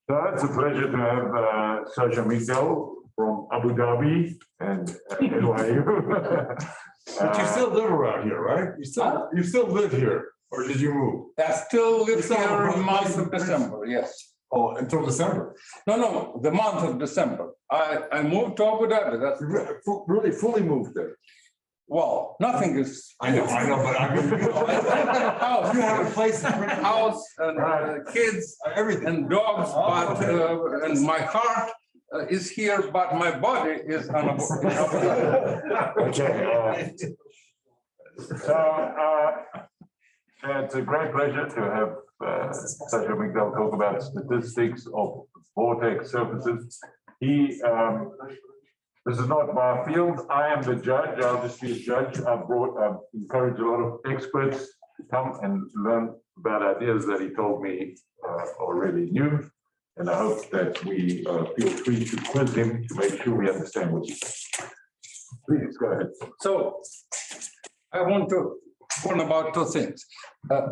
So it's a pleasure to have Sergio Migdal from Abu Dhabi and NYU. But you still live around here, right? You still live here, or did you move? I still live still here have a in month place of in Princeton? December, yes. Oh, until December. No, the month of December. I moved to Abu Dhabi. That's You really fully moved there. well, nothing is. I know, but I mean, House, you have a place in Princeton. house and kids Everything. and dogs, but and my heart is here, but my body is on Abu Dhabi. Okay. It's a great pleasure to have Sergio Migdal talk about statistics of vortex surfaces. This is not my field. I am the judge. I'll just be a judge. I've encouraged a lot of experts to come and learn about ideas that he told me already knew. And I hope that we feel free to quiz him to make sure we understand what he says. Please go ahead. So I want to warn about two things.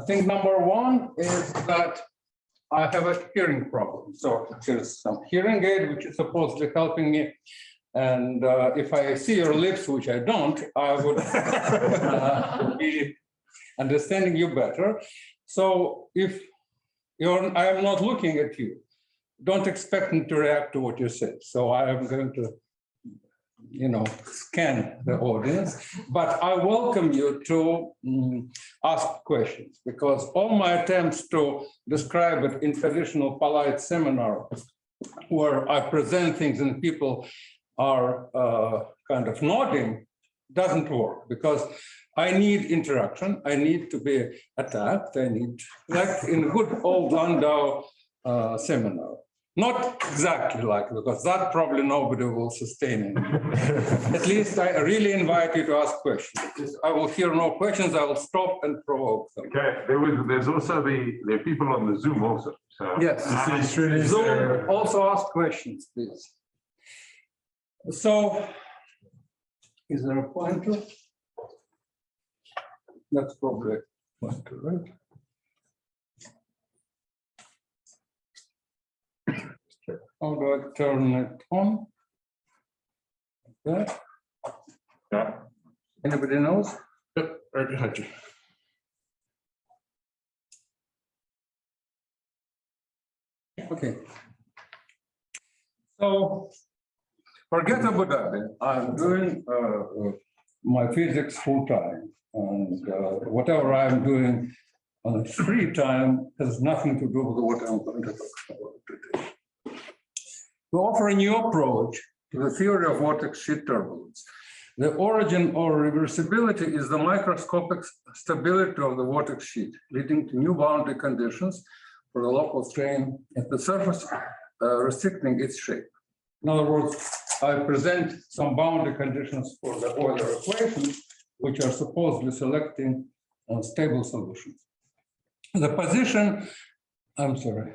Thing number one is that I have a hearing problem. So there's some hearing aid which is supposedly helping me. And if I see your lips, which I don't, I would be understanding you better. So if I am not looking at you, don't expect me to react to what you say. So I am going to, scan the audience, but I welcome you to ask questions, because all my attempts to describe it in traditional polite seminar where I present things and people are kind of nodding doesn't work, because I need interaction. I need to be attacked. I need, like in good old Landau seminar. Not exactly like, because that probably nobody will sustain it. At least I really invite you to ask questions. If I will hear no questions, I will stop and provoke them. Okay, there's also there are people on the Zoom also. So. Yes. Zoom, also ask questions, please. So, is there a pointer? That's probably a pointer, right? How do I turn it on? Okay. Yeah. Anybody knows? Okay. So, forget Abu Dhabi. I'm doing my physics full time, and whatever I'm doing on free time has nothing to do with what I'm going to talk about today. To offer a new approach to the theory of vortex sheet turbulence, the origin or reversibility is the microscopic stability of the vortex sheet, leading to new boundary conditions for the local strain at the surface, restricting its shape. In other words, I present some boundary conditions for the Euler equation, which are supposedly selecting stable solutions. The position, I'm sorry,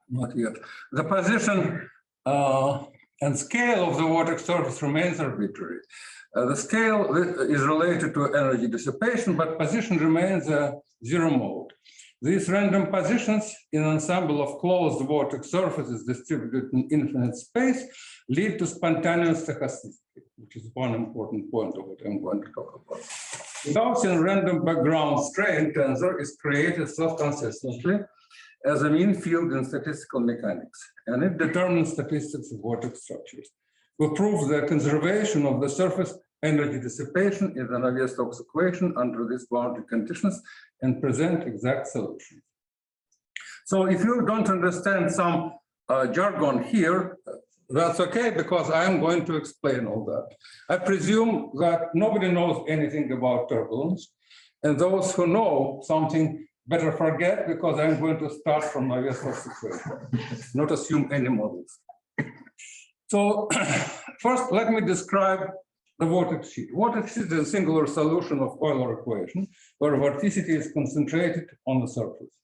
not yet. The position and scale of the vortex surface remains arbitrary. The scale is related to energy dissipation, but position remains a zero mode. These random positions in an ensemble of closed vortex surfaces distributed in infinite space lead to spontaneous stochasticity, which is one important point of what I'm going to talk about. The Gaussian random background strain tensor is created self-consistently as a mean field in statistical mechanics, and it determines statistics of vortex structures. We prove the conservation of the surface energy dissipation in the Navier-Stokes equation under these boundary conditions and present exact solutions. So if you don't understand some jargon here, that's okay, because I am going to explain all that. I presume that nobody knows anything about turbulence, and those who know something better forget, because I'm going to start from Navier-Stokes equation, not assume any models. So first, let me describe the vortex sheet. Vortex sheet is a singular solution of Euler equation, where vorticity is concentrated on the surface.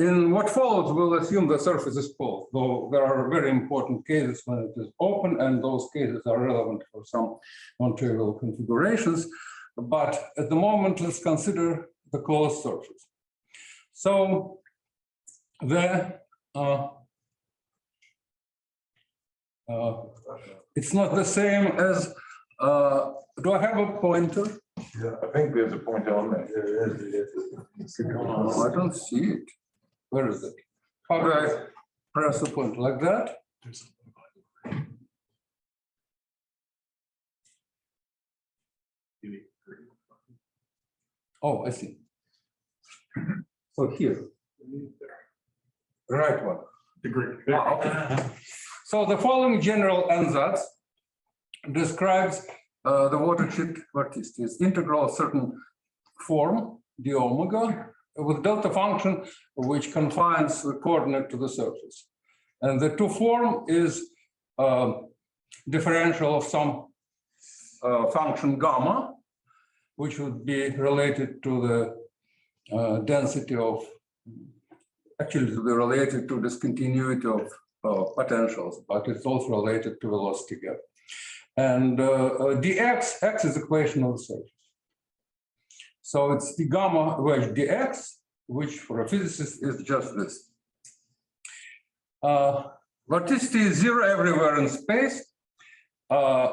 In what follows, we'll assume the surface is closed, though there are very important cases when it is open, and those cases are relevant for some non-trivial configurations. But at the moment, let's consider the closed surface. So the It's not the same as, do I have a pointer? I think there's a point on there. No, I don't see it. Where is it? How do I press the pointer? Like that? Oh, I see. So here. Right one. Degree. Okay. So the following general ansatz describes the Vortex Sheet vorticity is integral of certain form, d omega, with delta function which confines the coordinate to the surface. And the two form is differential of some function gamma, which would be related to the density of, actually to be related to discontinuity of potentials, but it's also related to velocity gap. And dx, x is equation of the surface. So it's the gamma wedge dx, which for a physicist is just this. Vorticity is zero everywhere in space,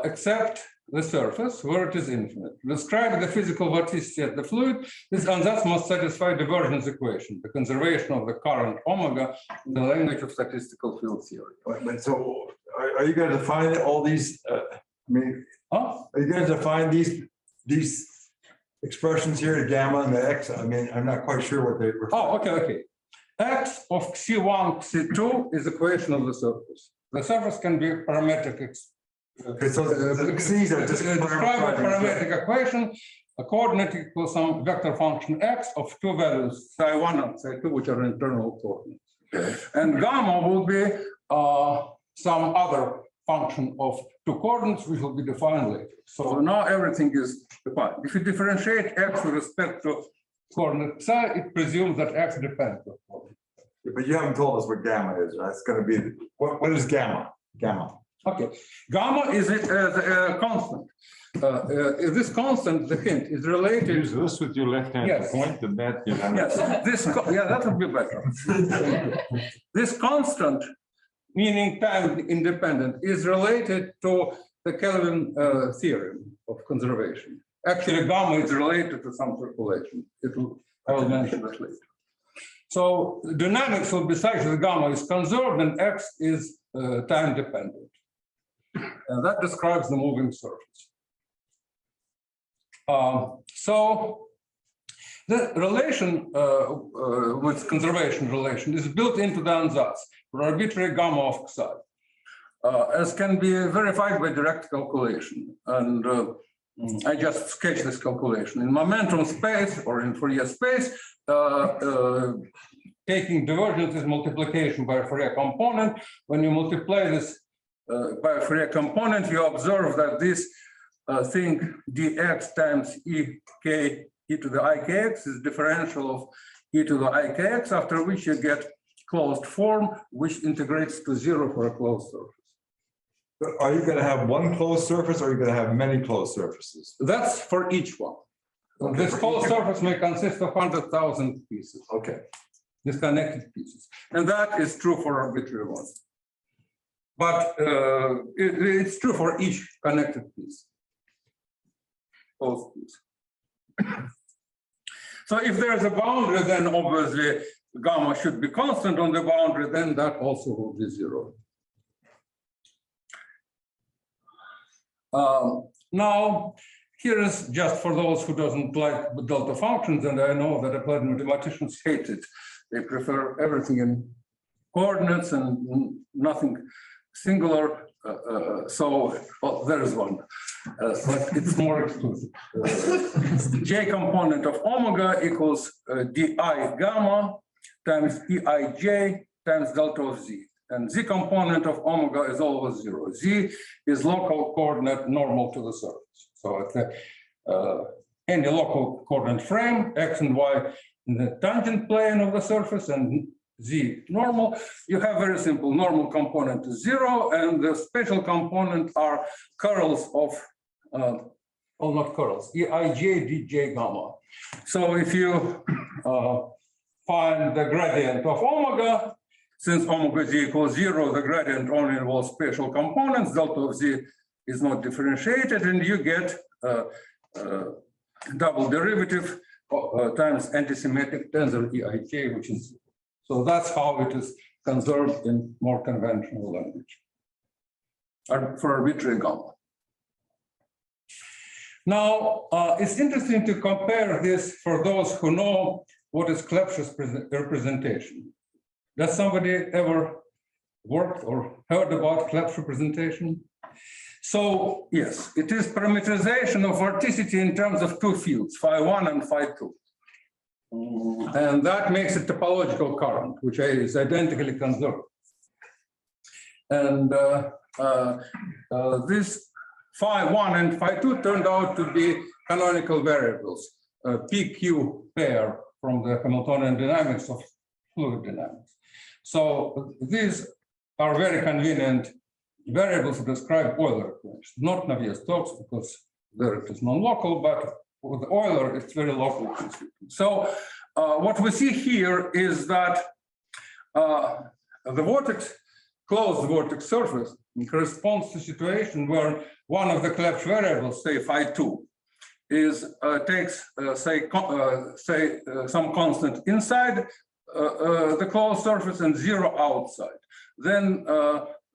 except the surface, where it is infinite. To describe the physical vorticity of the fluid, this ansatz must satisfy divergence equation, the conservation of the current omega in the language of statistical field theory. But so are you going to define all these? Are you going to define these expressions here, gamma and the x? I mean, I'm not quite sure what they were. Oh, okay. X of xc1, xc2 is equation of the surface. The surface can be parametric. Okay, so the x's are just describe a parametric equation. A coordinate equals some vector function x of two values, psi1 and psi2, which are internal coordinates. Okay. And gamma will be some other function of two coordinates, which will be defined later. So now everything is defined. If you differentiate x with respect to coordinate psi, it presumes that x depends on coordinate. But you haven't told us what gamma is. That's going to be, what is gamma? Gamma. Okay, gamma is a constant. This constant, the hint, is related. Use this with your left hand to point and that. Yes, that would be better. This constant, meaning time independent, is related to the Kelvin theorem of conservation. Actually, gamma is related to some circulation. I will mention that later. So dynamics will be such that gamma is conserved and x is time dependent. And that describes the moving surface. So the relation with conservation relation is built into the ansatz for arbitrary gamma of psi, as can be verified by direct calculation. And I just sketched this calculation. In momentum space or in Fourier space, taking divergence is multiplication by a Fourier component. When you multiply this by a Fourier component, you observe that this thing dx times ek e to the ikx is differential of e to the ikx, after which you get closed form, which integrates to zero for a closed surface. Are you going to have one closed surface or are you going to have many closed surfaces? That's for each one. Okay. This closed surface may consist of 100,000 pieces. Okay. Disconnected pieces. And that is true for arbitrary ones. But it's true for each connected piece. Both piece. So if there's a boundary, then obviously gamma should be constant on the boundary, then that also will be zero. Now, here is just for those who doesn't like delta functions, and I know that applied mathematicians hate it. They prefer everything in coordinates and nothing singular. Well, there is one, but it's more exclusive. J component of omega equals di gamma times eij times delta of z. And z component of omega is always zero. Z is local coordinate normal to the surface. So at any local coordinate frame, x and y in the tangent plane of the surface and z normal, you have very simple normal component to zero, and the special component are curls of, well, not curls, eij dj gamma. So if you find the gradient of omega, since omega z equals 0, the gradient only involves spatial components, delta of z is not differentiated, and you get double derivative times antisymmetric tensor EIK, which is, so that's how it is conserved in more conventional language for arbitrary gamma. Now, it's interesting to compare this for those who know what is Klepsis representation. Does somebody ever worked or heard about Klepsis representation? So yes, it is parameterization of vorticity in terms of two fields, phi1 and phi2. And that makes it topological current, which is identically conserved. And this phi1 and phi2 turned out to be canonical variables, PQ pair from the Hamiltonian dynamics of fluid dynamics. So these are very convenient variables to describe Euler equations, not Navier-Stokes, because there it is non-local, but with Euler, it's very local. So what we see here is that the vortex, closed vortex surface corresponds to a situation where one of the Klepsis variables, say phi2, is takes some constant inside the closed surface and 0 outside. Then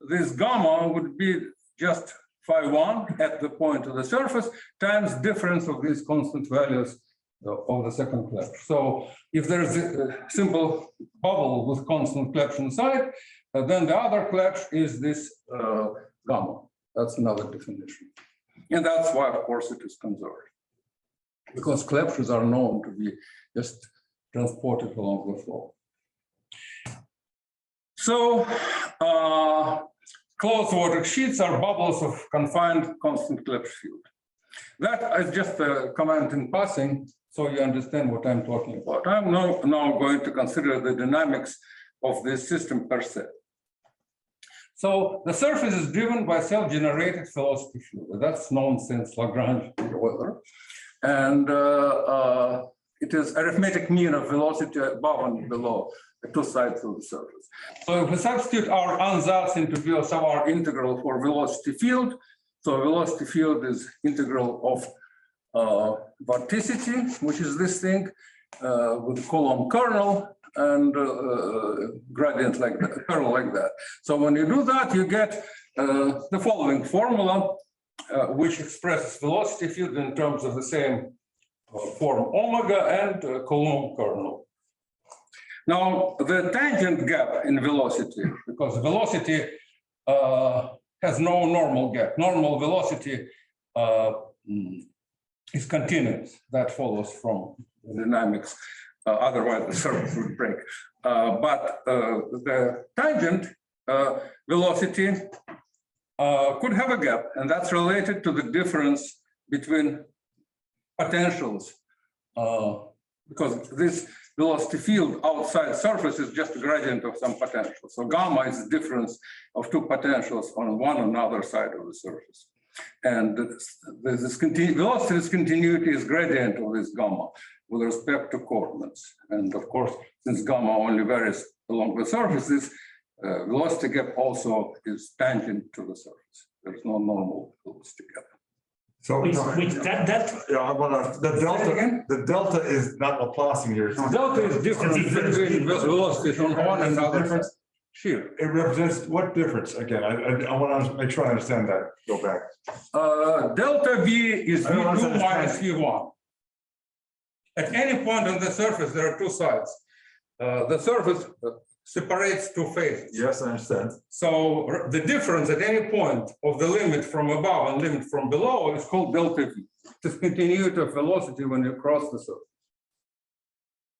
this gamma would be just phi1 at the point of the surface times difference of these constant values of the second Klepsis. So if there's a simple bubble with constant Klepsis inside, then the other Klepsis is this gamma. That's another definition. And that's why, of course, it is conserved. Because Klepsis are known to be just transported along the flow. So closed vortex sheets are bubbles of confined constant Klepsis field. That is just a comment in passing, so you understand what I'm talking about. I'm now going to consider the dynamics of this system per se. So the surface is driven by self-generated velocity field. That's known since Lagrange and Euler. And it is arithmetic mean of velocity above and below the two sides of the surface. So if we substitute our ansatz into view of our integral for velocity field, so velocity field is integral of vorticity, which is this thing with Coulomb kernel and gradient like that, kernel like that. So when you do that, you get the following formula, which expresses velocity field in terms of the same form omega and Coulomb kernel. Now, the tangent gap in velocity, because velocity has no normal gap. Normal velocity is continuous. That follows from dynamics. Otherwise, the surface would break. But the tangent velocity could have a gap, and that's related to the difference between potentials, because this velocity field outside surface is just a gradient of some potential. So gamma is the difference of two potentials on one and another side of the surface. And this velocity continuity is gradient of this gamma with respect to coordinates. And of course, since gamma only varies along the surface, this velocity gap also is tangent to the surface. There's no normal velocity gap. So Which yeah, I want to, the delta is not Laplacian here. Delta is different between velocities on one and other. Sure. It represents what difference? Again, I want to make sure I understand that. Go back. Delta V is V2 minus V1. At any point on the surface, there are two sides. The surface separates two phases. Yes, I understand. So the difference at any point of the limit from above and limit from below is called delta V. It's continuity of velocity when you cross the surface.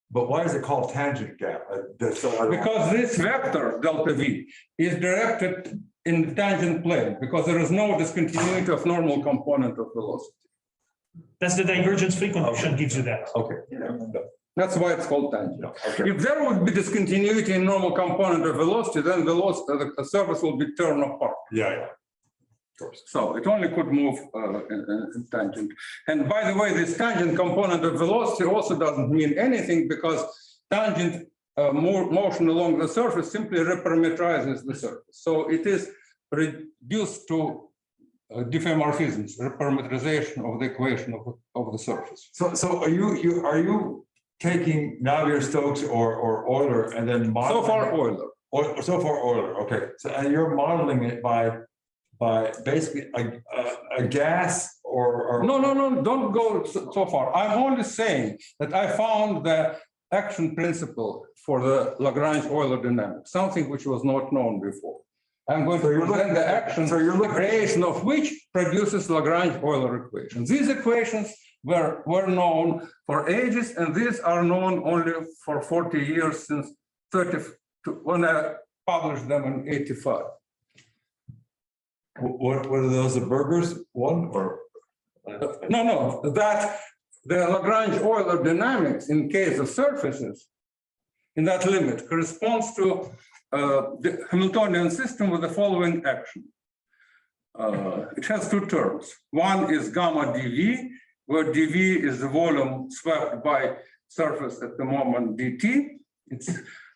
But why is it called tangent gap? Because this vector, delta V, is directed in the tangent plane, because there is no discontinuity of normal component of velocity. That's the divergence free condition gives you that. Okay. That's why it's called tangent. Okay. If there would be discontinuity in normal component of velocity, then the surface will be torn apart. Yeah. So it only could move in tangent. And by the way, this tangent component of velocity also doesn't mean anything, because tangent motion along the surface simply reparameterizes the surface. So it is reduced to diffeomorphisms, reparameterization of the equation of the surface. So are you taking Navier-Stokes or Euler and then modeling? So far, Euler. So far Euler, okay. So and you're modeling it by basically a gas or No, don't go so far. I'm only saying that I found the action principle for the Lagrange Euler dynamics, something which was not known before. I'm going to present the action, the creation of which produces Lagrange Euler equations. These equations were known for ages, and these are known only for 40 years since when I published them in '85. what are those, the Burgers one or? No, that the Lagrange Euler dynamics in case of surfaces in that limit corresponds to the Hamiltonian system with the following action. It has two terms. One is gamma dV, where dV is the volume swept by surface at the moment dt.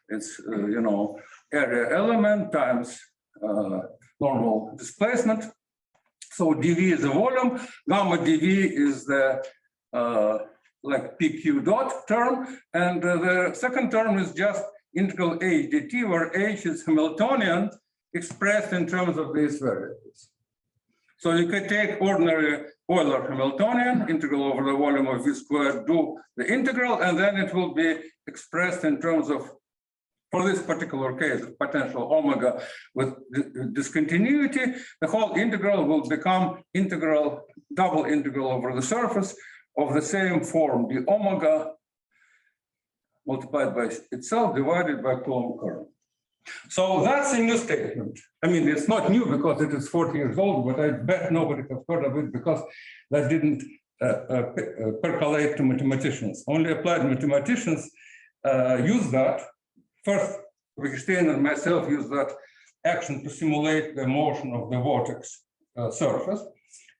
It's area element times normal displacement. So dV is the volume, gamma dV is the like PQ dot term, and the second term is just integral h dt, where h is Hamiltonian expressed in terms of these variables. So you could take ordinary Euler Hamiltonian, integral over the volume of v squared, do the integral, and then it will be expressed in terms of, for this particular case, of potential omega with discontinuity. The whole integral will become integral, double integral over the surface of the same form, the omega multiplied by itself divided by Coulomb current. So that's a new statement. I mean, it's not new because it is 40 years old, but I bet nobody has heard of it because that didn't percolate to mathematicians. Only applied mathematicians use that. First, Wittgenstein and myself used that action to simulate the motion of the vortex surface.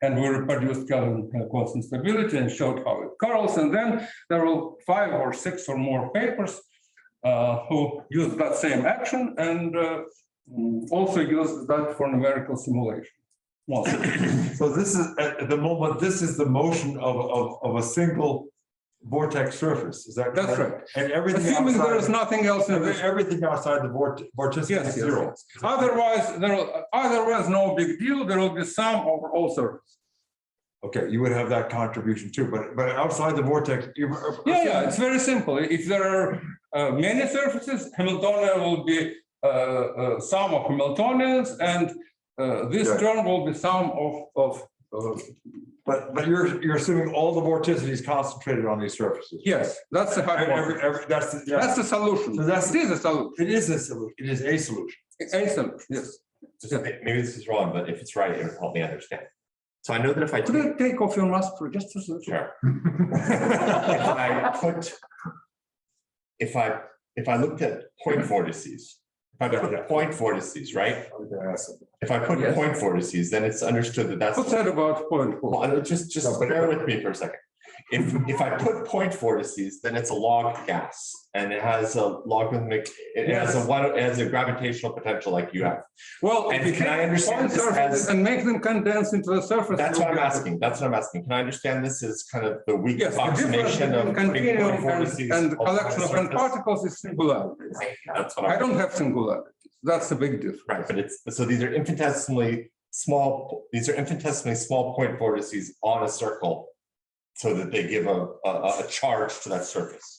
And we reproduced Kelvin constant stability and showed how it curls. And then there were 5 or 6 or more papers who used that same action and also used that for numerical simulation. Well, so this is at the moment, this is the motion of a single vortex surface. Is that correct? That's right. And everything assuming outside, there is nothing else in this. everything outside the vorticity is zero. Yes. Otherwise, no big deal. There will be sum over all surfaces. Okay, you would have that contribution too, but outside the vortex, Yeah, it's very simple. If there are many surfaces, Hamiltonian will be sum of Hamiltonians, and this term will be sum of but you're assuming all the vorticity is concentrated on these surfaces. Yes, that's the hypothesis. That's the solution. So it is a solution. It is a solution. It is a solution. A solution. Yes. Maybe this is wrong, but if it's right, it would help me understand. So I know that if I Could you take off your mask for just a second? sure. if I looked at point vortices, if I put point vortices, right? If I put point vortices, then it's understood that that's. What's that about point vortices? Well, just bear with me for a second. If I put point vortices, then it's a log gas, and it has a logarithmic. It has a gravitational potential like you have. Well, and can I understand this as and make them condense into the surface? That's what I'm asking. That's what I'm asking. Can I understand this as kind of the weak approximation of continuum vortices and collection of n particles is singularity. That's what I don't have singularities. That's a big difference. Right, but so these are infinitesimally small. These are infinitesimally small point vortices on a circle, so that they give a charge to that surface.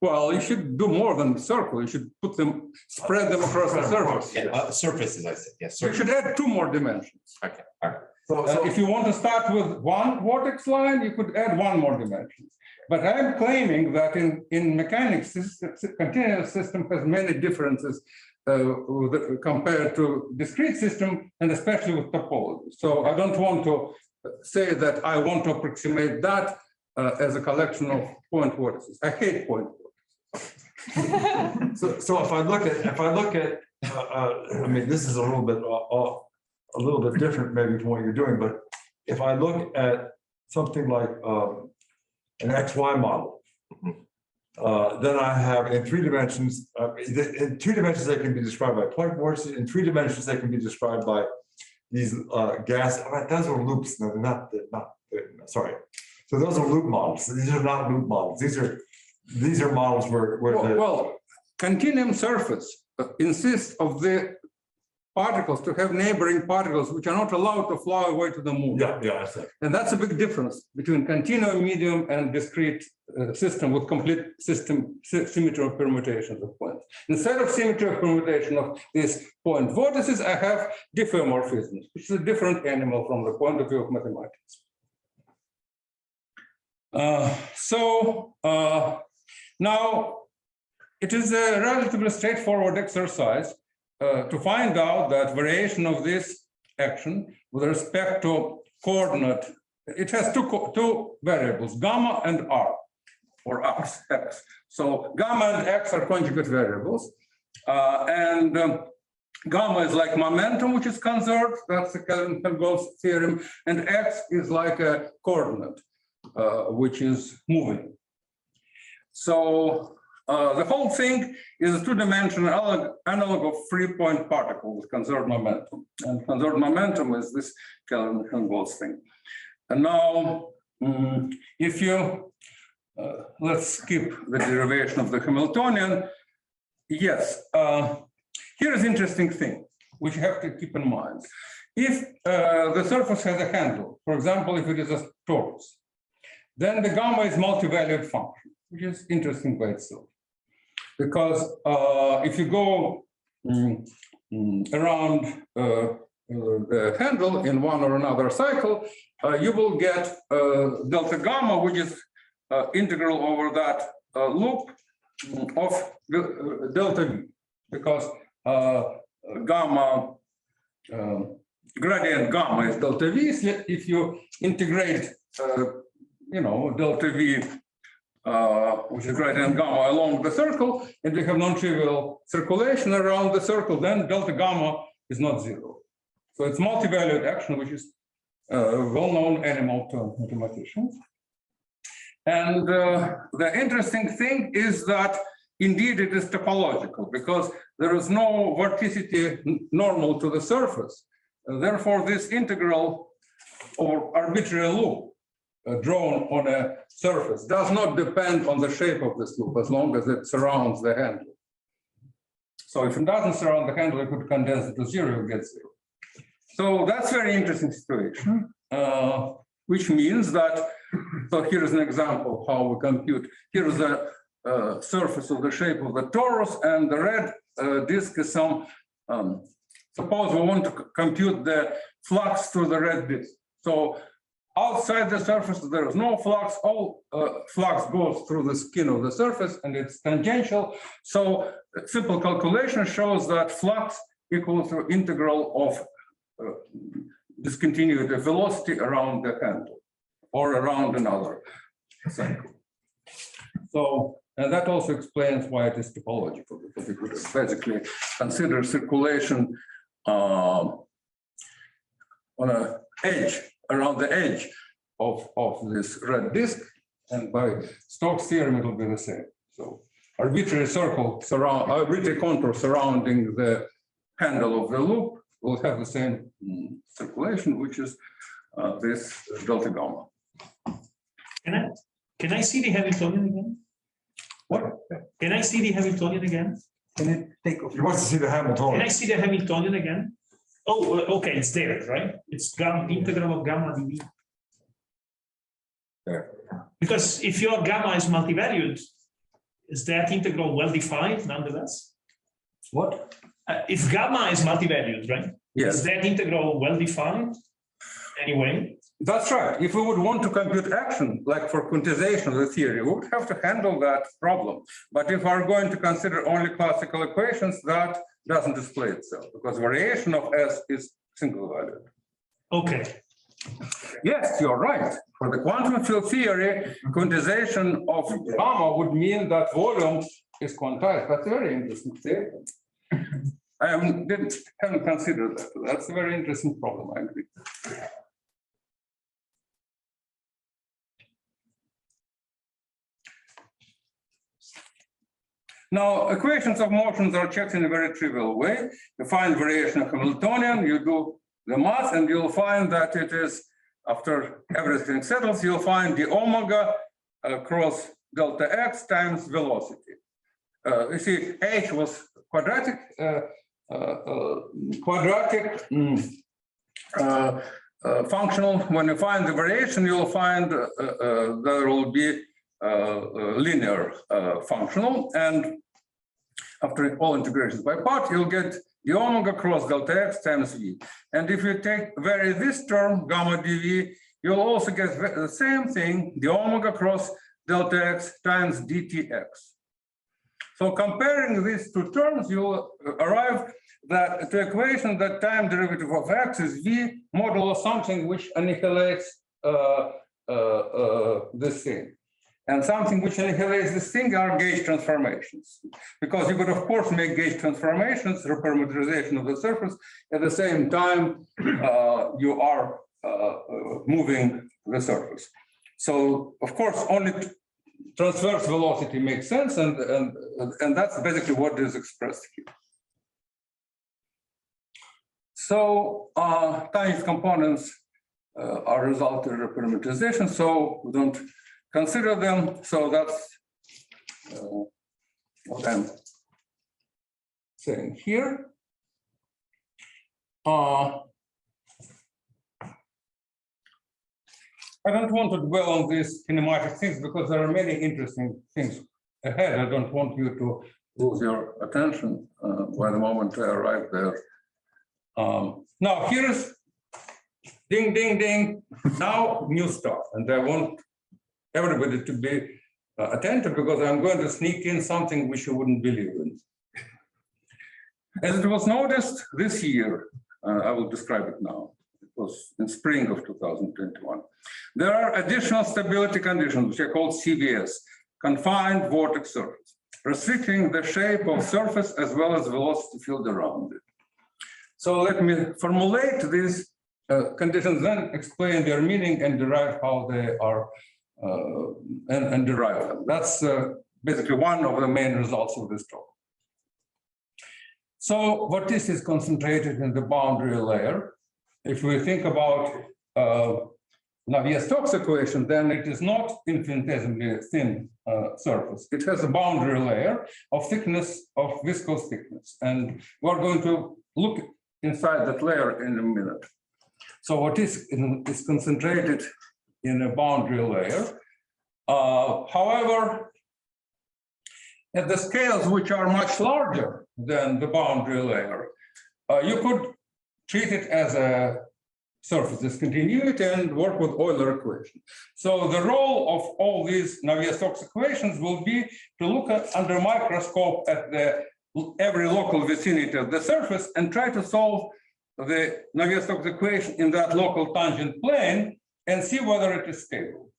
Well, you should do more than circle. You should put them, spread them across the surface. Yeah, surfaces, I said. Yes. You should add 2 more dimensions. Okay. All right. So If you want to start with one vortex line, you could add 1 more dimension. But I'm claiming that in mechanics, this continuous system has many differences compared to discrete system, and especially with topology. So I don't want to say that I want to approximate that as a collection of point vortices. I hate point vortices. so if I look at, I mean, this is a little bit different maybe from what you're doing, but if I look at something like an XY model, Then I have in 3 dimensions, in 2 dimensions, they can be described by point vortices. In 3 dimensions, they can be described by these gas, those are loops, no, sorry. So those are loop models. These are not loop models. These are models where Well, continuum surface insists of the particles to have neighboring particles which are not allowed to fly away to the moon. yeah, I see. And that's a big difference between continuum medium and discrete system with complete system symmetry of permutations of points. Instead of symmetry of permutation of these point vortices, I have diffeomorphisms, which is a different animal from the point of view of mathematics. Now it is a relatively straightforward exercise to find out that variation of this action with respect to coordinate, it has two variables, gamma and r, or x. So gamma and x are conjugate variables, and gamma is like momentum, which is conserved, that's the Kelvin-Helmholtz theorem, and x is like a coordinate, which is moving. So the whole thing is a 2-dimensional analog of free-point particle with conserved momentum. And conserved momentum is this Kelvin-Helmholtz thing. And now, if you, let's skip the derivation of the Hamiltonian. Yes, here is an interesting thing, which you have to keep in mind. If the surface has a handle, for example, if it is a torus, then the gamma is multi-valued function, which is interesting by itself. Because if you go around the handle in one or another cycle, you will get delta gamma, which is integral over that loop of delta v, because gamma, gradient gamma is delta v. So if you integrate, delta v, which is gradient gamma along the circle, and we have non-trivial circulation around the circle, then delta gamma is not zero. So it's multi-valued action, which is a well-known animal to mathematicians. And the interesting thing is that indeed it is topological, because there is no vorticity normal to the surface. Therefore, this integral or arbitrary loop drawn on a surface does not depend on the shape of this loop as long as it surrounds the handle. So if it doesn't surround the handle, you could condense it to zero, you get zero. So that's a very interesting situation, which means that, so here is an example of how we compute. Here is the surface of the shape of the torus, and the red disk is some, suppose we want to compute the flux through the red disk. So outside the surface, there is no flux. All flux goes through the skin of the surface, and it's tangential. So simple calculation shows that flux equals to integral of discontinuity velocity around the handle or around another cycle. So, and that also explains why it is topological, because we could basically consider circulation on an edge, around the edge of this red disk, and by Stokes' theorem it will be the same. So arbitrary arbitrary contour surrounding the handle of the loop will have the same circulation, which is this delta gamma. Can I see the Hamiltonian again? What? Can I see the Hamiltonian again? Can it take off? You want to see the Hamiltonian? Can I see the Hamiltonian again? Oh, okay, it's there, right? It's gamma, integral of gamma dv. There. Because if your gamma is multivalued, is that integral well defined nonetheless? What? If gamma is multivalued, right? Yes. Is that integral well defined anyway? That's right. If we would want to compute action, like for quantization of the theory, we would have to handle that problem. But if we're going to consider only classical equations, that doesn't display itself, because variation of S is single valued. Okay. Yes, you're right. For the quantum field theory, quantization of gamma would mean that volume is quantized. That's a very interesting theory. I haven't considered that. That's a very interesting problem, I agree. Now, equations of motions are checked in a very trivial way. You find variation of Hamiltonian, you do the math, and you'll find that it is, after everything settles, you'll find the omega cross delta x times velocity. You see, h was quadratic, functional. When you find the variation, you'll find there will be linear functional, and after all integrations by part, you'll get the omega cross delta x times v. And if you vary this term, gamma dv, you'll also get the same thing, the omega cross delta x times dtx. So comparing these two terms, you'll arrive at the equation that time derivative of x is v modulo something which annihilates this thing. And something which annihilates this thing are gauge transformations. Because you could, of course, make gauge transformations, reparametrization of the surface, at the same time you are moving the surface. So, of course, only transverse velocity makes sense, and that's basically what is expressed here. So, tangent components are result of reparametrization, so we don't consider them. So that's what I'm saying here. I don't want to dwell on these kinematic things because there are many interesting things ahead. I don't want you to lose your attention by the moment I arrive there. Now here's ding, ding, ding. Now new stuff, and I want everybody to be attentive because I'm going to sneak in something which you wouldn't believe in. As it was noticed this year, I will describe it now. It was in spring of 2021. There are additional stability conditions, which are called CVS, confined vortex surface, restricting the shape of surface as well as velocity field around it. So let me formulate these conditions, then explain their meaning and derive how they are, and derive them. That's basically one of the main results of this talk. So vorticity is concentrated in the boundary layer. If we think about Navier-Stokes equation, then it is not infinitesimally thin surface. It has a boundary layer of thickness, of viscous thickness. And we're going to look inside that layer in a minute. So what is concentrated in a boundary layer. However, at the scales which are much larger than the boundary layer, you could treat it as a surface discontinuity and work with Euler equation. So the role of all these Navier-Stokes equations will be to look at under microscope at every local vicinity of the surface and try to solve the Navier-Stokes equation in that local tangent plane and see whether it is stable.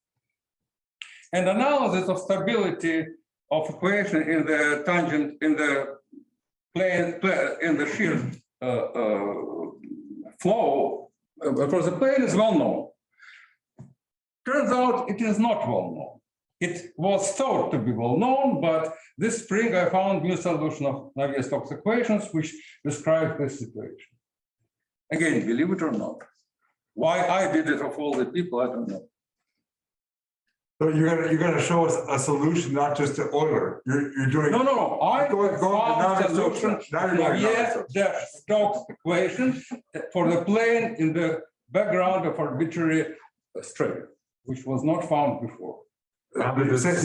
And analysis of stability of equation in the tangent, in the plane, in the shear flow across the plane is well known. Turns out it is not well known. It was thought to be well known, but this spring I found new solution of Navier-Stokes equations which describe this situation. Again, believe it or not. Why I did it of all the people, I don't know. So you're gonna show us a solution, not just to Euler. You're doing No. I found a solution to Navier-Stokes equation for the plane in the background of arbitrary string, which was not found before. Say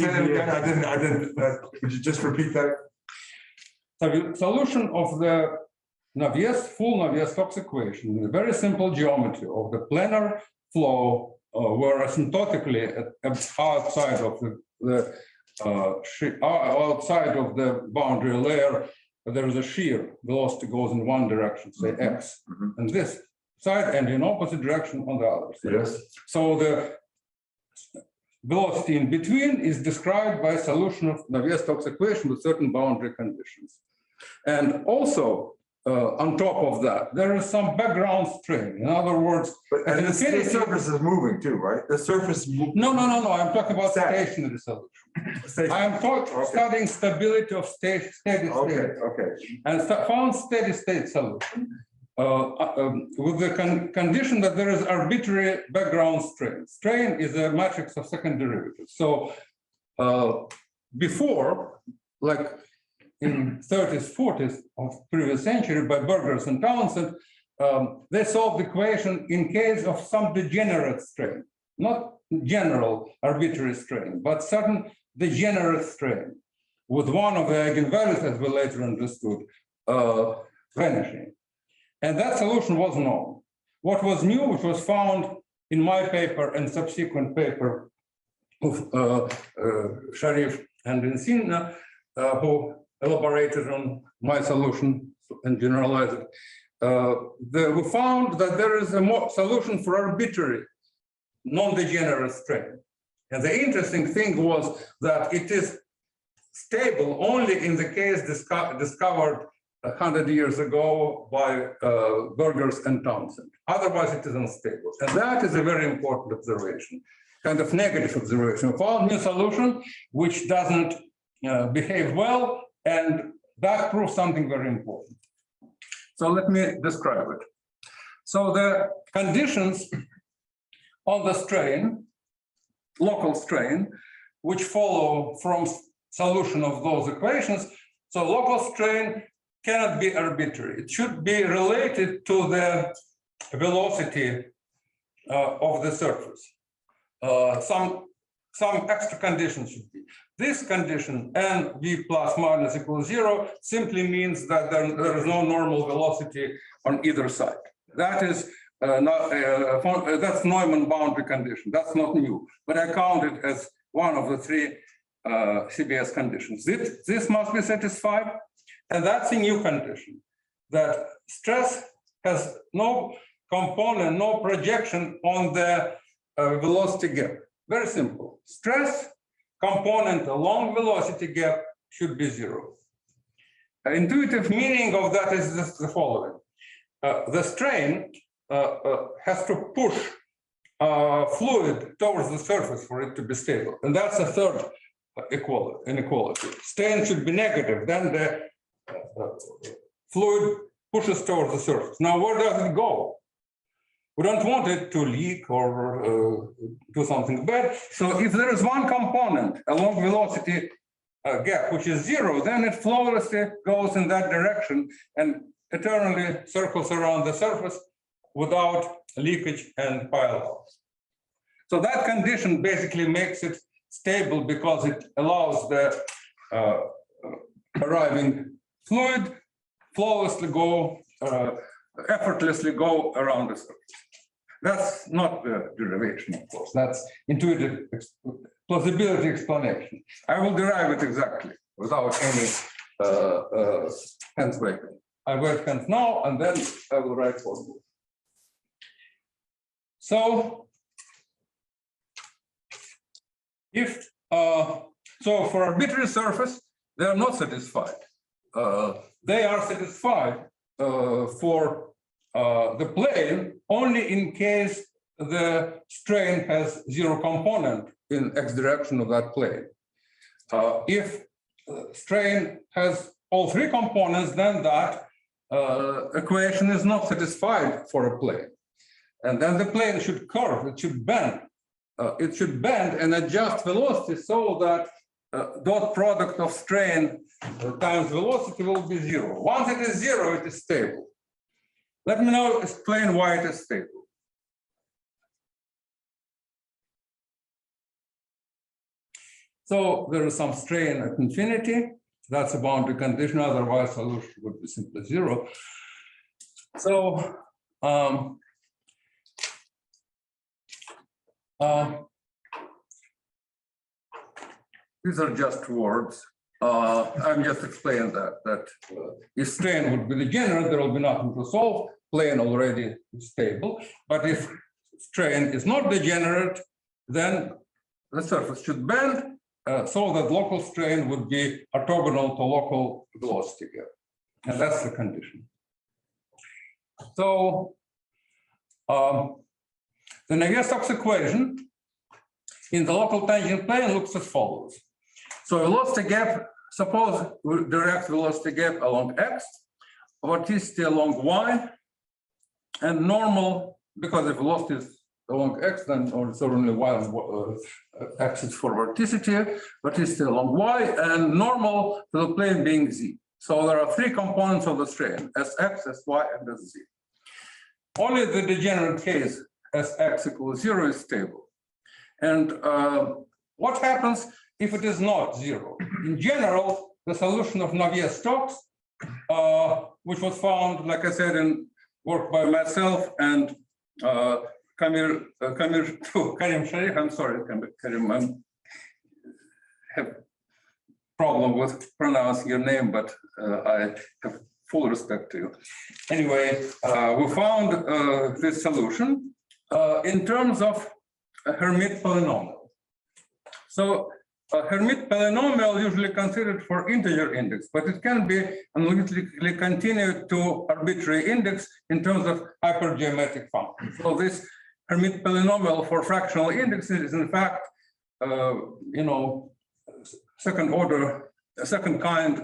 that again. I didn't. Would you just repeat that? So the solution of the full Navier-Stokes equation in a very simple geometry of the planar flow, where asymptotically outside of outside of the boundary layer, there is a shear. Velocity goes in one direction, say x, and this side, and in opposite direction on the other side. Yes. So the velocity in between is described by a solution of Navier-Stokes equation with certain boundary conditions. And also, on top of that, there is some background strain. In other words, And at this infinity- surface is moving too, right? The surface. No. I'm talking about Static. stationary solution. Station. I am studying stability of steady state. Okay. And found steady state solution with the condition that there is arbitrary background strain. Strain is a matrix of second derivatives. So before, like in 30s, 40s of previous century by Burgers and Townsend, they solved the equation in case of some degenerate strain, not general arbitrary strain, but certain degenerate strain with one of the eigenvalues, as we later understood, vanishing. And that solution was known. What was new, which was found in my paper and subsequent paper of Sharif and Insina, who elaborated on my solution and generalized it. We found that there is a solution for arbitrary, non-degenerate strain. And the interesting thing was that it is stable only in the case discovered 100 years ago by Burgers and Townsend. Otherwise, it is unstable. And that is a very important observation, kind of negative observation. We found new solution which doesn't behave well, and that proves something very important. So let me describe it. So the conditions on the strain, local strain, which follow from solution of those equations. So local strain cannot be arbitrary. It should be related to the velocity of the surface. Some extra conditions should be. This condition, n v plus minus equals 0, simply means that there is no normal velocity on either side. That is that's Neumann boundary condition. That's not new, but I count it as one of the three CBS conditions. This must be satisfied, and that's a new condition, that stress has no component, no projection on the velocity gap. Very simple. Stress component along velocity gap should be 0. Intuitive meaning of that is just the following. The strain has to push fluid towards the surface for it to be stable. And that's a third inequality. Strain should be negative, then the fluid pushes towards the surface. Now, where does it go? We don't want it to leak or do something bad. So if there is one component along velocity gap, which is 0, then it flawlessly goes in that direction and eternally circles around the surface without leakage and pile-out. So that condition basically makes it stable because it allows the arriving fluid flawlessly go, effortlessly go around the surface. That's not the derivation, of course. That's intuitive plausibility explanation. I will derive it exactly without any hands waving. I wave hands now, and then I will write formula. So if for arbitrary surface, they are not satisfied. They are satisfied for the plane only in case the strain has 0 component in x direction of that plane. If strain has all 3 components, then that equation is not satisfied for a plane. And then the plane should curve, it should bend. It should bend and adjust velocity so that dot product of strain times velocity will be 0. Once it is 0, it is stable. Let me now explain why it is stable. So there is some strain at infinity. That's a boundary condition, otherwise solution would be simply 0. So these are just words. I'm just explaining that if strain would be degenerate, there will be nothing to solve. Plane already stable. But if strain is not degenerate, then the surface should bend so that local strain would be orthogonal to local velocity gap. And that's the condition. So the Navier-Stokes equation in the local tangent plane looks as follows. So velocity gap, suppose we direct velocity gap along x, vorticity along y, and normal, because if velocity is along x, then certainly y axis for vorticity, vorticity along y, and normal to the plane being z. So there are three components of the strain, Sx, Sy, and Sz. Only the degenerate case, Sx equals 0, is stable. And what happens if it is not 0? In general, the solution of Navier-Stokes, which was found, like I said, in work by myself and Karim Sharif, I'm sorry, Karim, I have problem with pronouncing your name, but I have full respect to you. Anyway, we found this solution in terms of a Hermite polynomial. So a Hermite polynomial usually considered for integer index, but it can be analytically continued to arbitrary index in terms of hypergeometric function. So this Hermite polynomial for fractional indexes is in fact, second order, second kind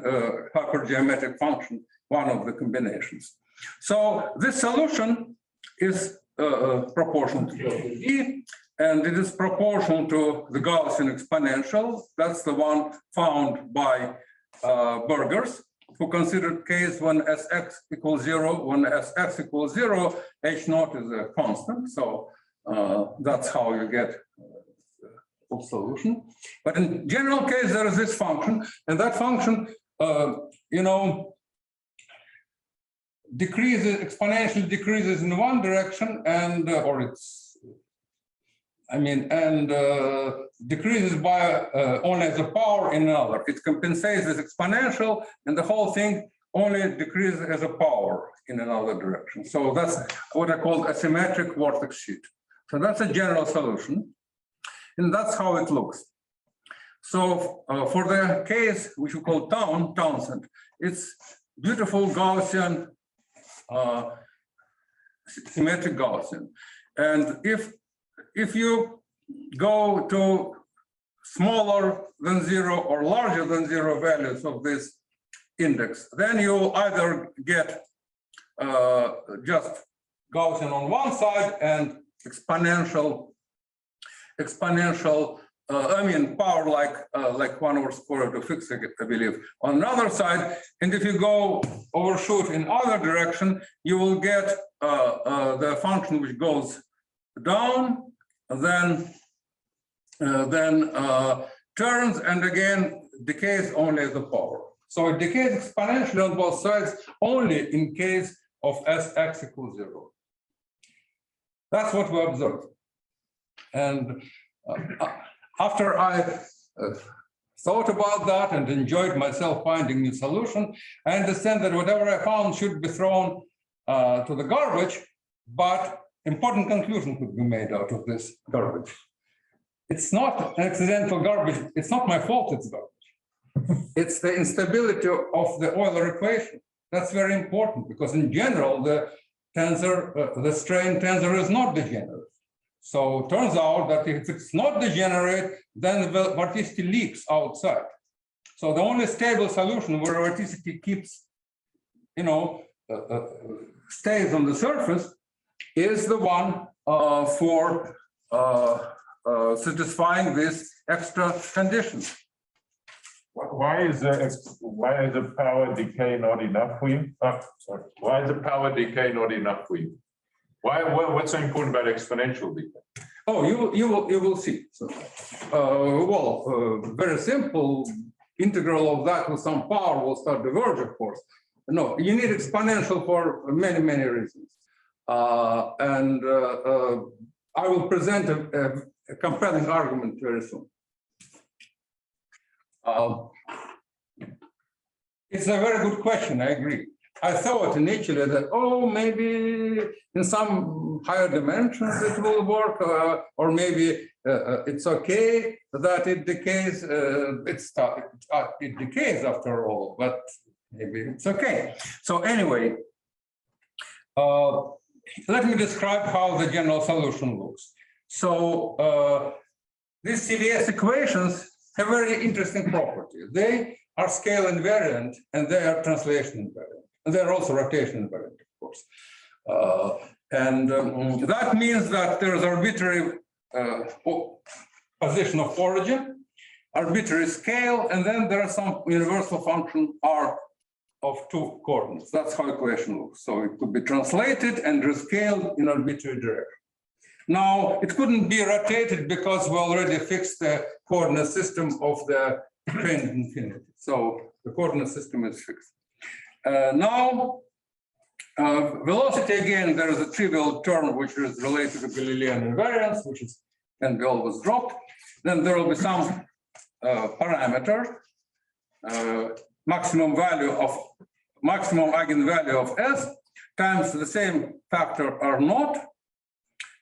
hypergeometric function, one of the combinations. So this solution is proportional to E, and it is proportional to the Gaussian exponential. That's the one found by Burgers, who considered case when Sx equals 0, when Sx equals 0, H naught is a constant. So that's how you get full solution. But in general case, there is this function, and that function, decreases, exponentially decreases in one direction, and decreases by only as a power in another. It compensates as exponential, and the whole thing only decreases as a power in another direction. So that's what I call a symmetric vortex sheet. So that's a general solution, and that's how it looks. So for the case which we call Townsend, it's beautiful Gaussian, symmetric Gaussian. And if you go to smaller than 0 or larger than 0 values of this index, then you either get just Gaussian on one side and exponential, power like 1 over square root of x, I believe, on another side. And if you go overshoot in other direction, you will get the function which goes down, then turns, and again decays only as a power. So it decays exponentially on both sides only in case of Sx equals 0. That's what we observed. And after I thought about that and enjoyed myself finding new solution, I understand that whatever I found should be thrown to the garbage, but important conclusion could be made out of this garbage. It's not an accidental garbage. It's not my fault it's garbage. It's the instability of the Euler equation. That's very important because in general, the tensor, the strain tensor is not degenerate. So it turns out that if it's not degenerate, then the vorticity leaks outside. So the only stable solution where vorticity keeps, stays on the surface is the one for satisfying this extra condition. Why is the power decay not enough for you? Sorry. Why is the power decay not enough for you? What's so important about exponential decay? Oh, you will see. So, very simple. Integral of that with some power will start diverge, of course. No, you need exponential for many reasons. I will present a compelling argument very soon. It's a very good question, I agree. I thought initially that, maybe in some higher dimensions it will work, or maybe it's okay that it decays, it decays after all, but maybe it's okay. So anyway, let me describe how the general solution looks. So these CVS equations have very interesting properties. They are scale invariant and they are translation invariant. And they're also rotation invariant, of course. That means that there's arbitrary position of origin, arbitrary scale, and then there are some universal function R of two coordinates. That's how equation looks. So it could be translated and rescaled in arbitrary direction. Now, it couldn't be rotated because we already fixed the coordinate system of the train infinity. So the coordinate system is fixed. Velocity, again, there is a trivial term which is related to Galilean invariance, which can be always dropped. Then there will be some parameter, maximum eigenvalue of S times the same factor R naught,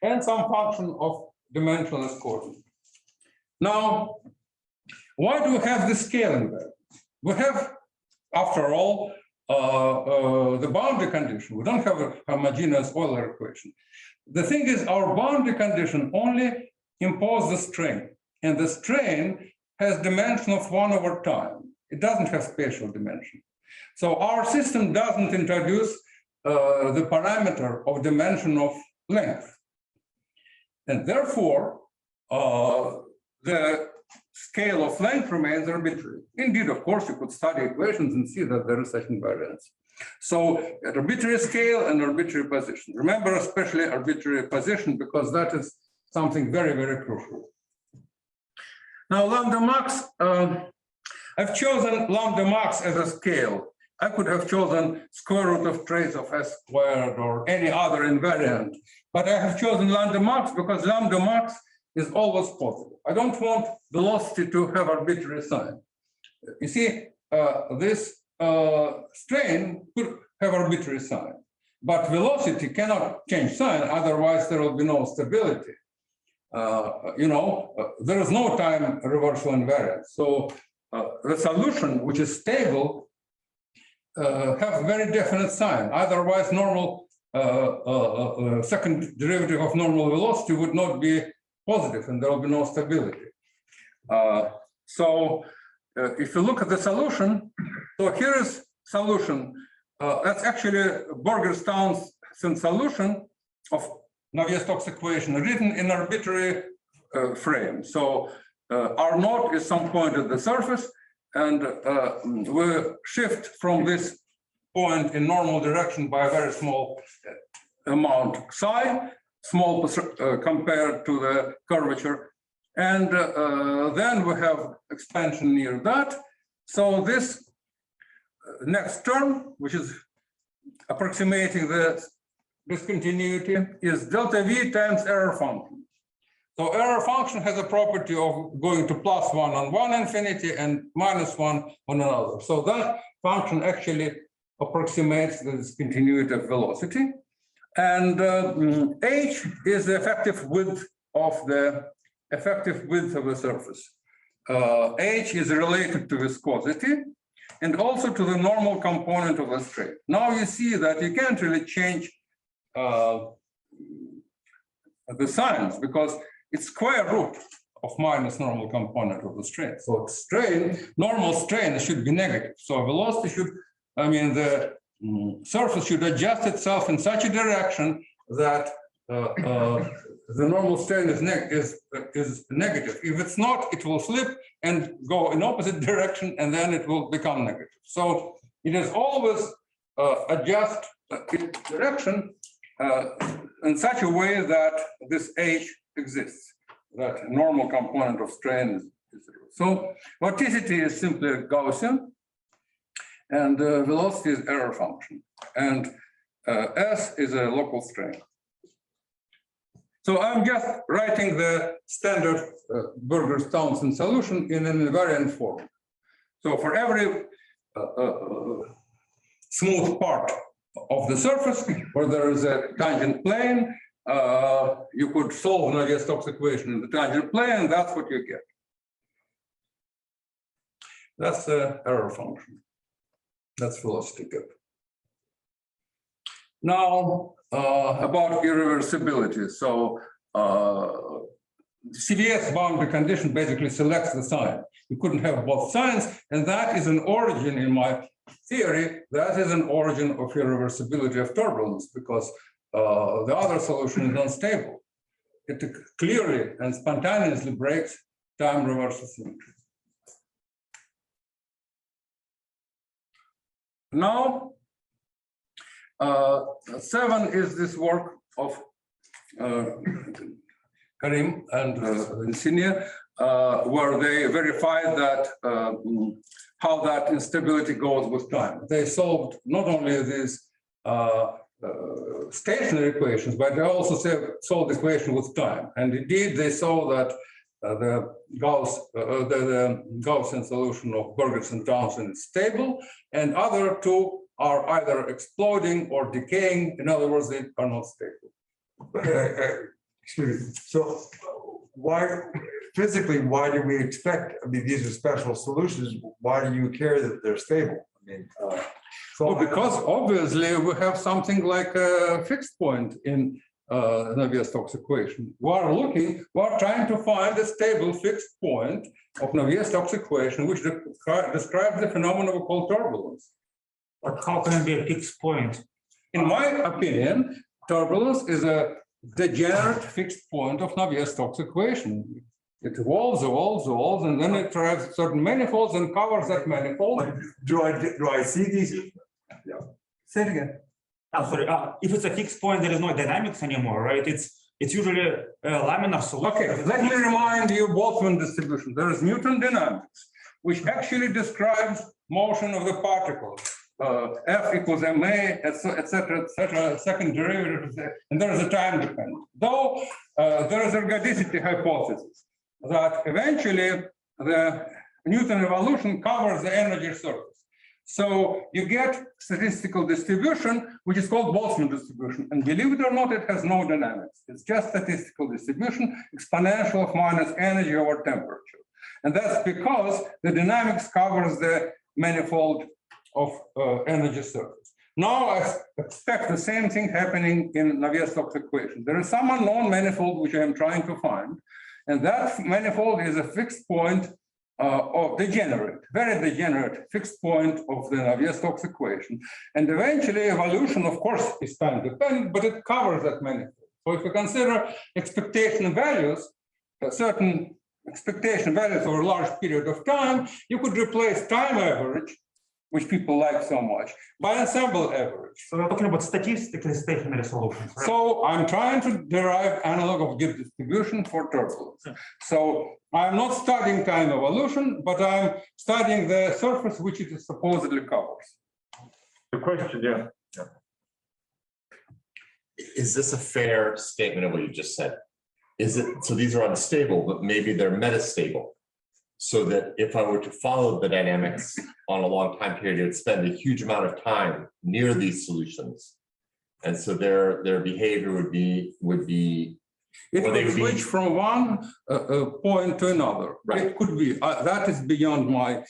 and some function of dimensionless coordinate. Now, why do we have this scale invariance? We have, after all, the boundary condition. We don't have a homogeneous Euler equation. The thing is, our boundary condition only imposes the strain, and the strain has dimension of 1 over time. It doesn't have spatial dimension. So our system doesn't introduce the parameter of dimension of length. And therefore, the scale of length remains arbitrary. Indeed, of course, you could study equations and see that there is such invariance. So at arbitrary scale and arbitrary position. Remember, especially arbitrary position, because that is something very, very crucial. Now, lambda max, I've chosen lambda max as a scale. I could have chosen square root of trace of S squared or any other invariant, but I have chosen lambda max because lambda max is always positive. I don't want velocity to have arbitrary sign. You see, this strain could have arbitrary sign, but velocity cannot change sign, otherwise there will be no stability. There is no time reversal invariance. So the solution, which is stable, have very definite sign. Otherwise, normal second derivative of normal velocity would not be positive, and there will be no stability. If you look at the solution, so here is solution. That's actually Borger-Townsend solution of Navier-Stokes equation written in arbitrary frame. So R naught is some point at the surface, and we shift from this point in normal direction by a very small amount psi, small compared to the curvature. And then we have expansion near that. So this next term, which is approximating the discontinuity, is delta V times error function. So error function has a property of going to +1 on one infinity and -1 on another. So that function actually approximates the discontinuity of velocity. And h is the effective width of the surface. H is related to viscosity and also to the normal component of the strain. Now you see that you can't really change the signs because it's square root of minus normal component of the strain. So normal strain should be negative. So velocity should, the surface should adjust itself in such a direction that the normal strain is negative. If it's not, it will slip and go in opposite direction, and then it will become negative. So it is always adjust its direction in such a way that this H exists, that normal component of strain is zero. So vorticity is simply Gaussian, and velocity is error function, and S is a local strain. So I'm just writing the standard Borger-Townsend solution in an invariant form. So for every smooth part of the surface where there is a tangent plane, you could solve Navier-Stokes equation in the tangent plane, and that's what you get. That's the error function. That's velocity tip. Now, about irreversibility. So, CVS boundary condition basically selects the sign. You couldn't have both signs, and that is an origin in my theory. That is an origin of irreversibility of turbulence, because the other solution is unstable. It clearly and spontaneously breaks time reversal symmetry. Now, 7 is this work of Karim and Insigne, where they verified that how that instability goes with time. They solved not only these stationary equations, but they also solved the equation with time. And indeed, they saw that the Gaussian solution of Burgers and Townsend is stable, and other two are either exploding or decaying. In other words, they are not stable. Excuse me. So physically, why do we expect, I mean, these are special solutions. Why do you care that they're stable? I mean, well, because obviously we have something like a fixed point in Navier-Stokes equation. We're trying to find a stable fixed point of Navier-Stokes equation, which describes the phenomenon we call turbulence. But how can it be a fixed point? In my opinion, turbulence is a degenerate fixed point of Navier-Stokes equation. It evolves, and then it drives certain manifolds and covers that manifold. do I see these? Yeah. Say it again. Oh, sorry. If it's a fixed point, there is no dynamics anymore, right? It's usually a laminar solution. Okay, let me remind you Boltzmann distribution. There is Newton dynamics, which actually describes motion of the particles. F equals ma, etc., second derivative, and there is a time dependence. Though there is a ergodicity hypothesis that eventually the Newton evolution covers the energy surface. So you get statistical distribution, which is called Boltzmann distribution. And believe it or not, it has no dynamics. It's just statistical distribution, exponential of minus energy over temperature. And that's because the dynamics covers the manifold of energy surface. Now I expect the same thing happening in Navier-Stokes equation. There is some unknown manifold which I am trying to find, and that manifold is a fixed point of very degenerate fixed point of the Navier-Stokes equation. And eventually evolution, of course, is time dependent, but it covers that manifold. So if you consider expectation values, certain expectation values over a large period of time, you could replace time average, which people like so much, by ensemble average. So we're talking about statistically stationary solutions, right? So I'm trying to derive analog of Gibbs distribution for turbulence. So I'm not studying time evolution, but I'm studying the surface which it supposedly covers. The question, yeah. Is this a fair statement of what you just said? Is it, so these are unstable, but maybe they're metastable? So that if I were to follow the dynamics on a long time period, it would spend a huge amount of time near these solutions. And so their behavior would be it would switch from one point to another. Right. It could be, that is beyond my,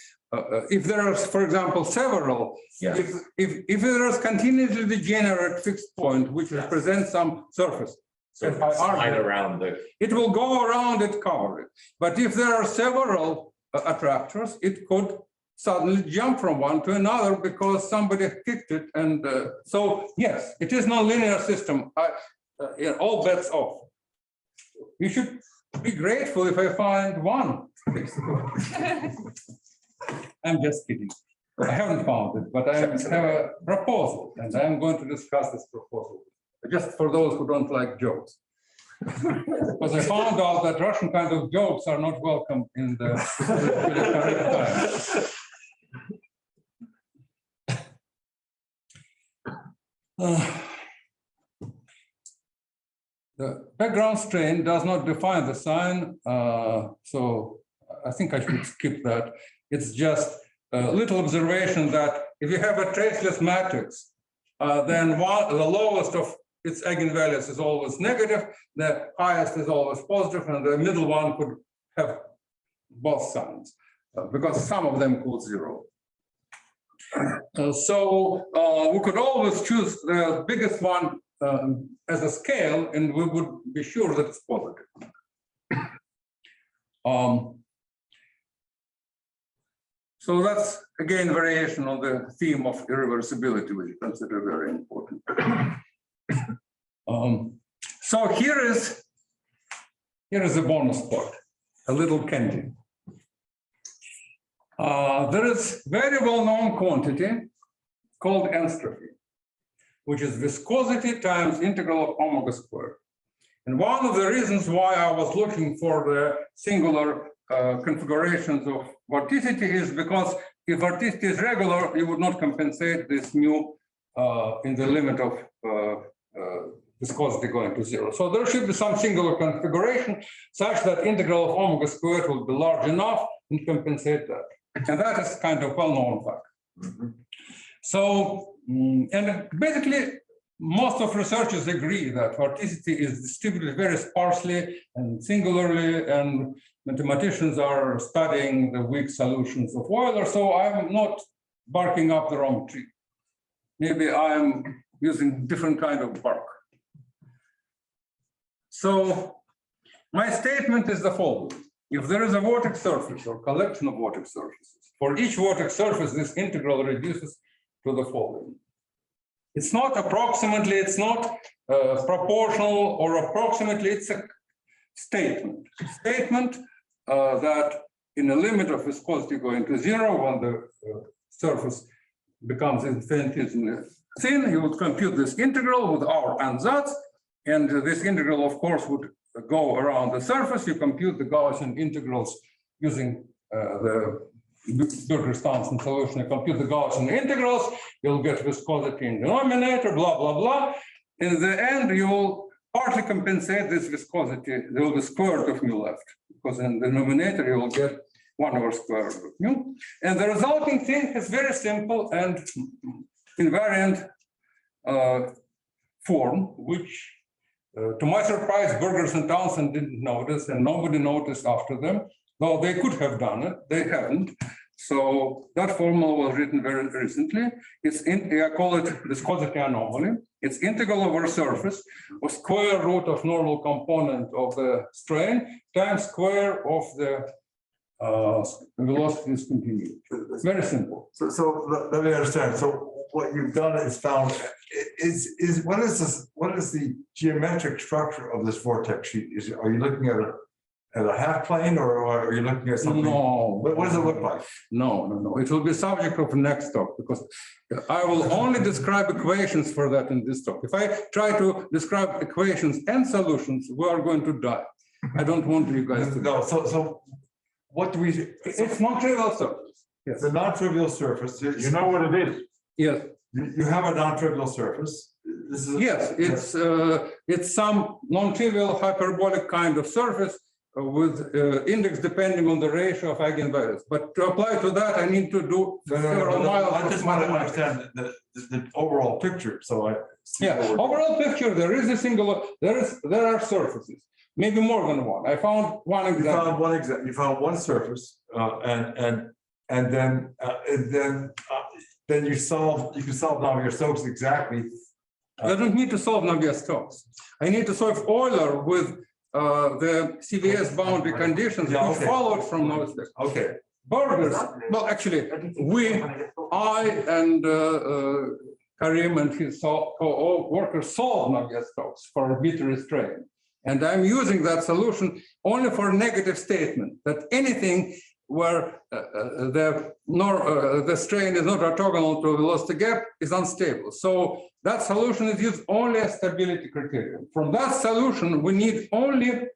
if there are, for example, several, yes. if there is continuously degenerate fixed point, which represents some surface, So it's slide around the. it will go around it, cover it. But if there are several attractors, it could suddenly jump from one to another because somebody kicked it. And so, yes, it is non-linear system. All bets off. You should be grateful if I find one. I'm just kidding. I haven't found it, but I have a proposal, and I'm going to discuss this proposal. Just for those who don't like jokes. Because I found out that Russian kind of jokes are not welcome in the times. The background strain does not define the sign, so I think I should skip that. It's just a little observation that if you have a traceless matrix, then the lowest of its eigenvalues is always negative, the highest is always positive, and the middle one could have both signs, because some of them equal 0. We could always choose the biggest one as a scale, and we would be sure that it's positive. So that's again variation on the theme of irreversibility, which I consider very important. So here is a bonus part, a little candy. There is very well-known quantity called enstrophy, which is viscosity times integral of omega squared. And one of the reasons why I was looking for the singular configurations of vorticity is because if vorticity is regular, you would not compensate this mu in the limit of viscosity going to zero. So there should be some singular configuration such that integral of omega squared will be large enough and compensate that. And that is kind of well-known fact. So, and basically, most of researchers agree that vorticity is distributed very sparsely and singularly, and mathematicians are studying the weak solutions of Euler. So I'm not barking up the wrong tree. Maybe I'm using different kind of bark. So my statement is the following. If there is a vortex surface or collection of vortex surfaces, for each vortex surface, this integral reduces to the following. It's not approximately, it's not proportional or approximately, it's a statement. Statement that in a limit of viscosity going to zero, when the surface becomes infinitesimally thin, you would compute this integral with our ansatz, and this integral, of course, would go around the surface. You compute the Gaussian integrals using the Birger-Stanson solution. You compute the Gaussian integrals, you'll get viscosity in the denominator, blah, blah, blah. In the end, you'll partly compensate this viscosity. There will be square root of mu left, because in the denominator, you will get 1 over square root of mu. And the resulting thing is very simple and invariant form, which to my surprise, Burgers and Townsend didn't notice, and nobody noticed after them, though they could have done it, they haven't. So that formula was written very recently. I call it viscosity anomaly. It's integral over surface of square root of normal component of the strain times square of the velocity discontinuity. Very simple. So let me understand. So what you've done is found what is the geometric structure of this vortex sheet? Are you looking at a half plane, or are you looking at something? No. What does it look like? No. It will be subject of next talk, because I will only describe equations for that in this talk. If I try to describe equations and solutions, we are going to die. I don't want you guys to. No. So what do we? It's non-trivial surface. Yes. It's a non-trivial surface. You know what it is? Yes. You have a non-trivial surface. This is Yes. It's some non-trivial hyperbolic kind of surface with index depending on the ratio of eigenvalues. But to apply to that, I need to do several miles. I just want to understand the overall picture. So overall picture. There is a singular. There are surfaces. Maybe more than one. I found one example. You found one example. You found one surface, and then you can solve Navier-Stokes exactly. I don't need to solve Navier-Stokes. I need to solve Euler with the CVS boundary conditions which followed from Navier-Stokes. Okay. Burgers. Well, actually, I and Karim and his co-workers solved Navier-Stokes for arbitrary strain. And I'm using that solution only for negative statement that anything where the strain is not orthogonal to a velocity gap is unstable. So that solution is used only as stability criterion. From that solution, we need only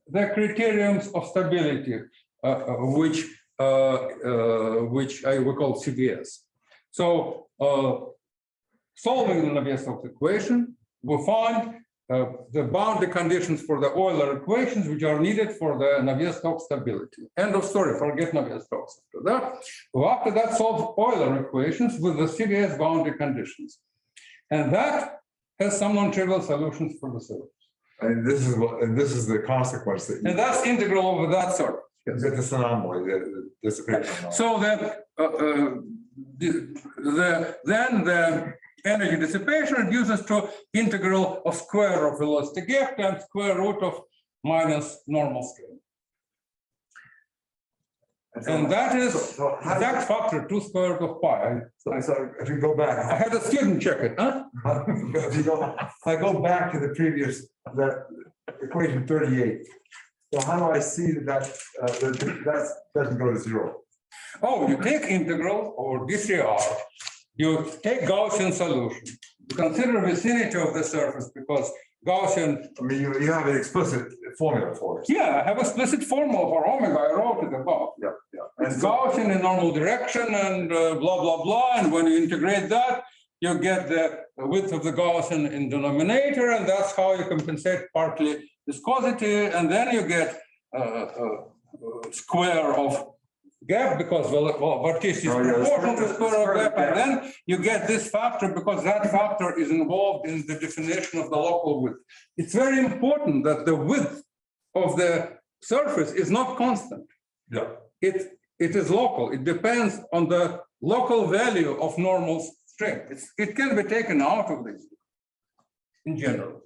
the criterions of stability, which we call CVS. So solving the Navier-Stokes equation, we find the boundary conditions for the Euler equations, which are needed for the Navier-Stokes stability. End of story, forget Navier-Stokes after that. Solve Euler equations with the CVS boundary conditions. And that has some non-trivial solutions for the surface. And this is the consequence that you. And that's integral over that surface. Yes. This anomaly, the dissipation anomaly. So that then the energy dissipation reduces to integral of square of velocity gap times square root of minus normal scale. And that is exact factor 2 square root of pi. So if you go back. I had a student check it, huh? If I go back to the previous, that equation 38. So how do I see that that doesn't go to zero? Oh, you take integral or DCR, you take Gaussian solution, you consider vicinity of the surface because Gaussian. I mean, you have an explicit formula for it. Yeah, I have a explicit formula for omega, I wrote it above. Yeah. It's Gaussian in normal direction and blah, blah, blah. And when you integrate that, you get the width of the Gaussian in denominator, and that's how you compensate partly viscosity. And then you get square of gap because vorticity is proportional to square of gap. And then you get this factor because that factor is involved in the definition of the local width. It's very important that the width of the surface is not constant. Yeah. It is local. It depends on the local value of normal strength. It can be taken out of this in general.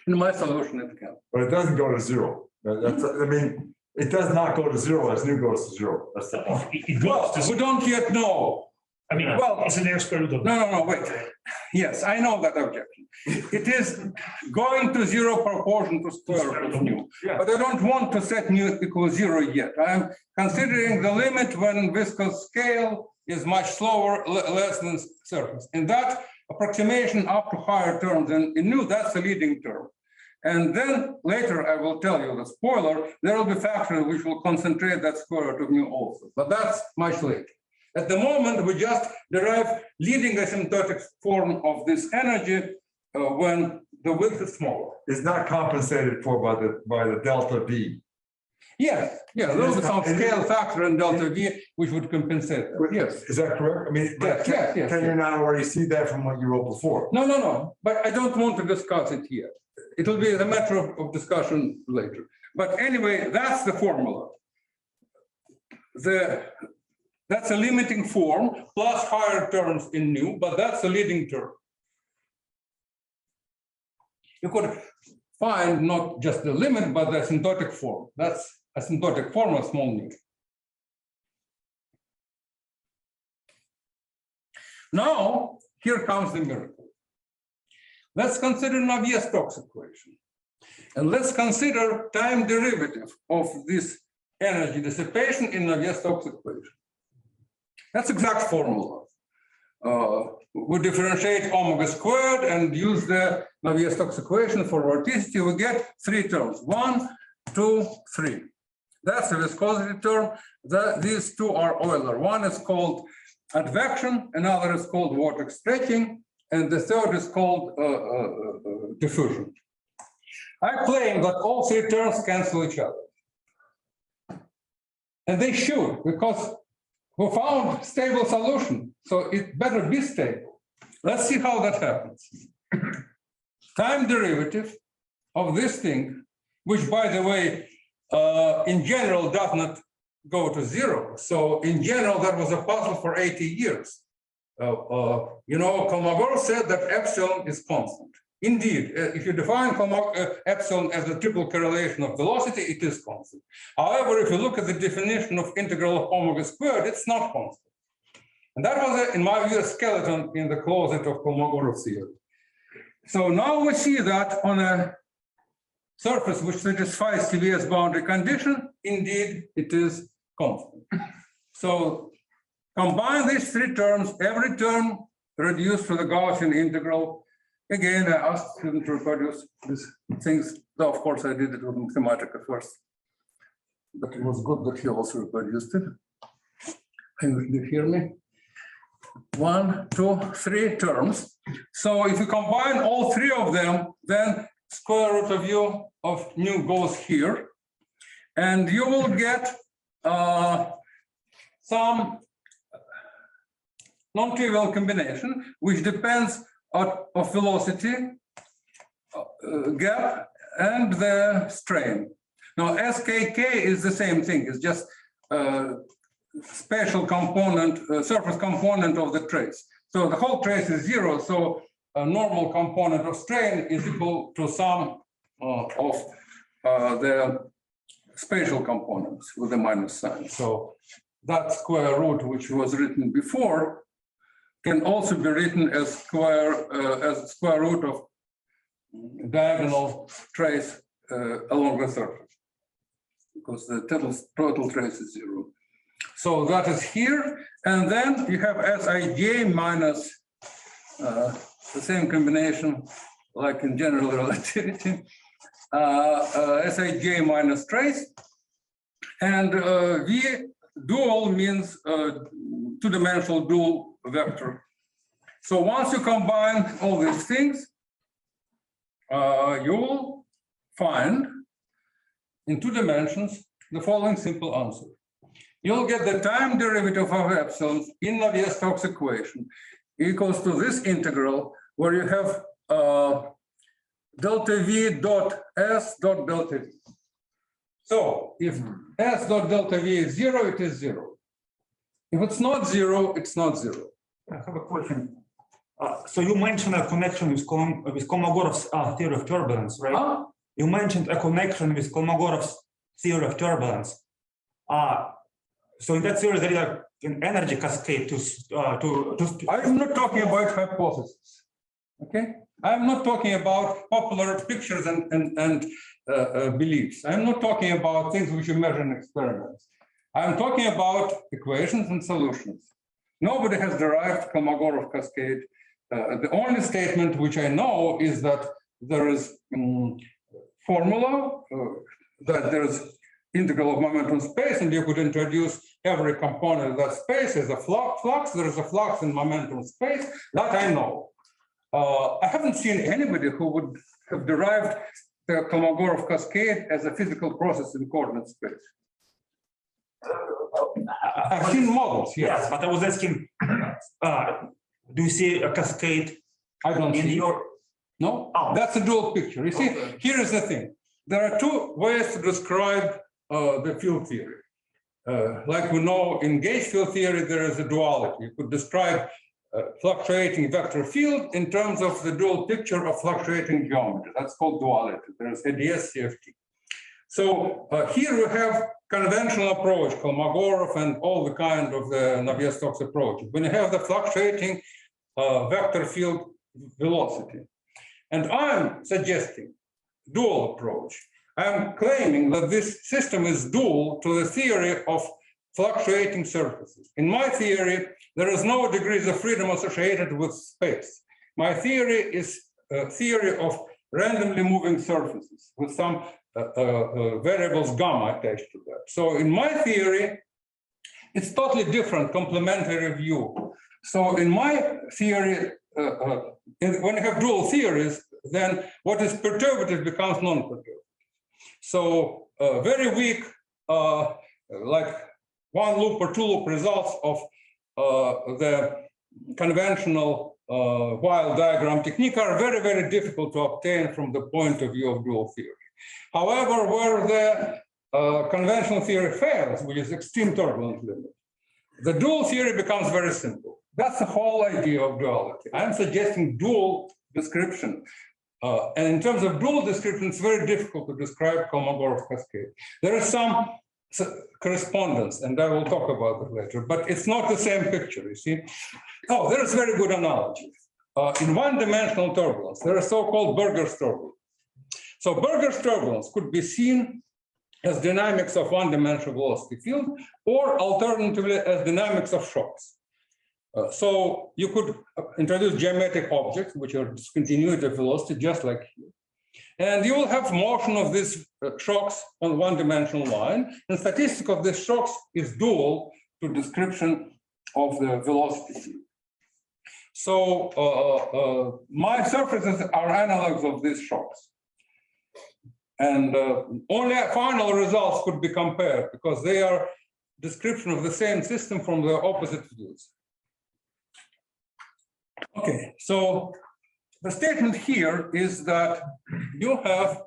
In my solution, it can. But it doesn't go to zero. I mean, it does not go to zero as nu goes to zero. That's the point. It goes to, We don't yet know. I mean, well, isn't there square root of? No, wait. Yes, I know that objection. It is going to zero proportion to square root of nu. Yeah. But I don't want to set nu equals zero yet. I'm considering the limit when viscous scale is much slower, less than surface. In that approximation up to higher terms in nu, that's the leading term. And then later I will tell you the spoiler, there will be factors which will concentrate that square root of nu also. But that's much later. At the moment, we just derive leading asymptotic form of this energy when the width is smaller. It's not compensated for by the delta V. Yes, yeah, there will be some scale factor in delta V which would compensate that. Yes. Is that correct? I mean, Yes. Can you not already see that from what you wrote before? No. But I don't want to discuss it here. It will be a matter of discussion later. But anyway, that's the formula. That's a limiting form plus higher terms in nu, but that's a leading term. You could find not just the limit, but the asymptotic form. That's asymptotic form of small nu. Now, here comes the miracle. Let's consider Navier-Stokes equation. And let's consider time derivative of this energy dissipation in Navier-Stokes equation. That's exact formula. We differentiate omega squared and use the Navier-Stokes equation for vorticity. We get 3 terms, 1, 2, 3. That's the viscosity term. These two are Euler. One is called advection, another is called vortex stretching, and the third is called diffusion. I claim that all 3 terms cancel each other. And they should, because we found stable solution, so it better be stable. Let's see how that happens. Time derivative of this thing, which by the way, in general does not go to 0. So in general, that was a puzzle for 80 years. Kolmogorov said that epsilon is constant. Indeed, if you define epsilon as a triple correlation of velocity, it is constant. However, if you look at the definition of integral of omega squared, it's not constant. And that was, in my view, a skeleton in the closet of Kolmogorov's theory. So now we see that on a surface which satisfies CVS boundary condition, indeed, it is constant. So combine these 3 terms, every term reduced to the Gaussian integral. Again, I asked him to reproduce these things. Though of course, I did it with Mathematica first. But it was good that he also reproduced it. And you hear me? 1, 2, 3 terms. So if you combine all 3 of them, then square root of u of nu goes here. And you will get some non-trivial combination, which depends of velocity, gap, and the strain. Now, SKK is the same thing. It's just spatial component, surface component of the trace. So the whole trace is zero. So a normal component of strain is equal to sum of the spatial components with a minus sign. So that square root, which was written before, can also be written as square root of diagonal trace along the surface, because the total trace is zero. So that is here, and then you have Sij minus the same combination like in general relativity, Sij minus trace, and V dual means two-dimensional dual vector. So once you combine all these things, you will find in 2 dimensions the following simple answer. You'll get the time derivative of epsilon in Navier-Stokes equation equals to this integral where you have delta V dot S dot delta V. So if S dot delta V is 0, it is 0. If it's not 0, it's not 0. I have a question. So you mentioned a connection with Kolmogorov's theory of turbulence, right? Huh? You mentioned a connection with Kolmogorov's theory of turbulence. So in that theory, there is an energy cascade I'm not talking about hypotheses. Okay, I'm not talking about popular pictures and beliefs. I'm not talking about things which you measure in experiments. I'm talking about equations and solutions. Nobody has derived Kolmogorov cascade. The only statement which I know is that there is formula, that there is integral of momentum space, and you could introduce every component of that space as a flux. There is a flux in momentum space. That I know. I haven't seen anybody who would have derived the Kolmogorov cascade as a physical process in coordinate space. I've seen models, Yes, but I was asking, do you see a cascade? I don't see. No, Oh. that's a dual picture. You see, here is the thing. There are 2 ways to describe the field theory. Like we know in gauge field theory, there is a duality. You could describe fluctuating vector field in terms of the dual picture of fluctuating geometry. That's called duality. There is ADS CFT. So here we have conventional approach, Kolmogorov and all the kind of the Navier-Stokes approach. When you have the fluctuating vector field velocity. And I'm suggesting dual approach. I'm claiming that this system is dual to the theory of fluctuating surfaces. In my theory, there is no degrees of freedom associated with space. My theory is a theory of randomly moving surfaces with some variables gamma attached to that. So in my theory, it's totally different complementary view. So in my theory, when you have dual theories, then what is perturbative becomes non-perturbative. So very weak, like 1 loop or 2 loop results of the conventional Weil diagram technique are very, very difficult to obtain from the point of view of dual theory. However, where the conventional theory fails, which is extreme turbulent limit, the dual theory becomes very simple. That's the whole idea of duality. I'm suggesting dual description. And in terms of dual description, it's very difficult to describe Kolmogorov cascade. There is some correspondence, and I will talk about it later, but it's not the same picture, you see. Oh, there is very good analogy. In one-dimensional turbulence, there is so-called Berger's turbulence. So Berger's turbulence could be seen as dynamics of one-dimensional velocity field, or alternatively as dynamics of shocks. So you could introduce geometric objects, which are discontinuity of velocity, just like here. And you will have motion of these shocks on one-dimensional line. And statistics of these shocks is dual to description of the velocity field. So my surfaces are analogs of these shocks. And only final results could be compared because they are description of the same system from the opposite views. Okay, so the statement here is that you have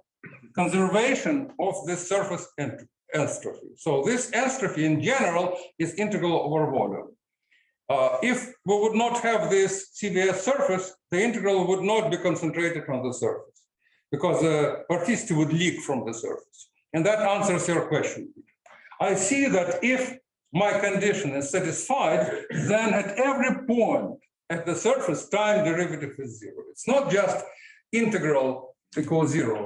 conservation of this surface enstrophy. So this enstrophy in general is integral over volume. If we would not have this CVS surface, the integral would not be concentrated on the surface because the vorticity would leak from the surface. And that answers your question. I see that if my condition is satisfied, then at every point at the surface, time derivative is zero. It's not just integral equals zero,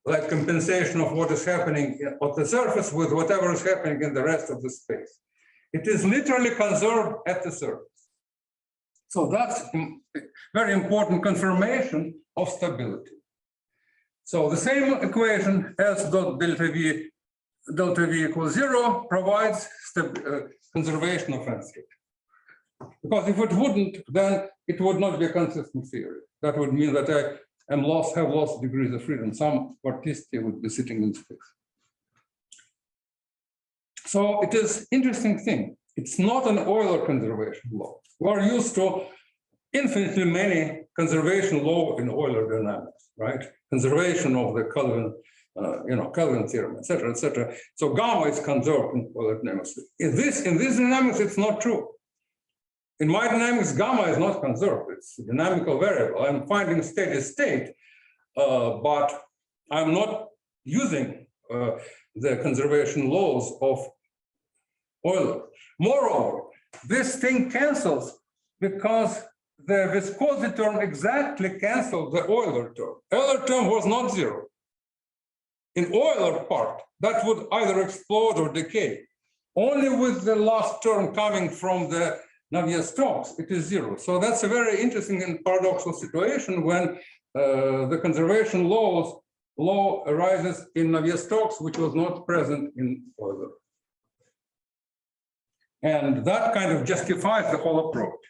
like compensation of what is happening at the surface with whatever is happening in the rest of the space. It is literally conserved at the surface. So that's a very important confirmation of stability. So the same equation S dot delta V equals zero provides conservation of entropy. Because if it wouldn't, then it would not be a consistent theory. That would mean that I have lost degrees of freedom. Some vorticity would be sitting in space. So it is interesting thing. It's not an Euler conservation law. We're used to infinitely many conservation law in Euler dynamics, right? Conservation of the Kelvin, Kelvin theorem, et cetera, So gamma is conserved in Euler dynamics. In this dynamics, it's not true. In my dynamics, gamma is not conserved. It's a dynamical variable. I'm finding steady state, but I'm not using the conservation laws of Euler. Moreover, this thing cancels because the viscosity term exactly canceled the Euler term. Euler term was not zero. In Euler part, that would either explode or decay. Only with the last term coming from the Navier-Stokes, it is zero. So that's a very interesting and paradoxical situation when the conservation law arises in Navier-Stokes, which was not present in Euler. And that kind of justifies the whole approach.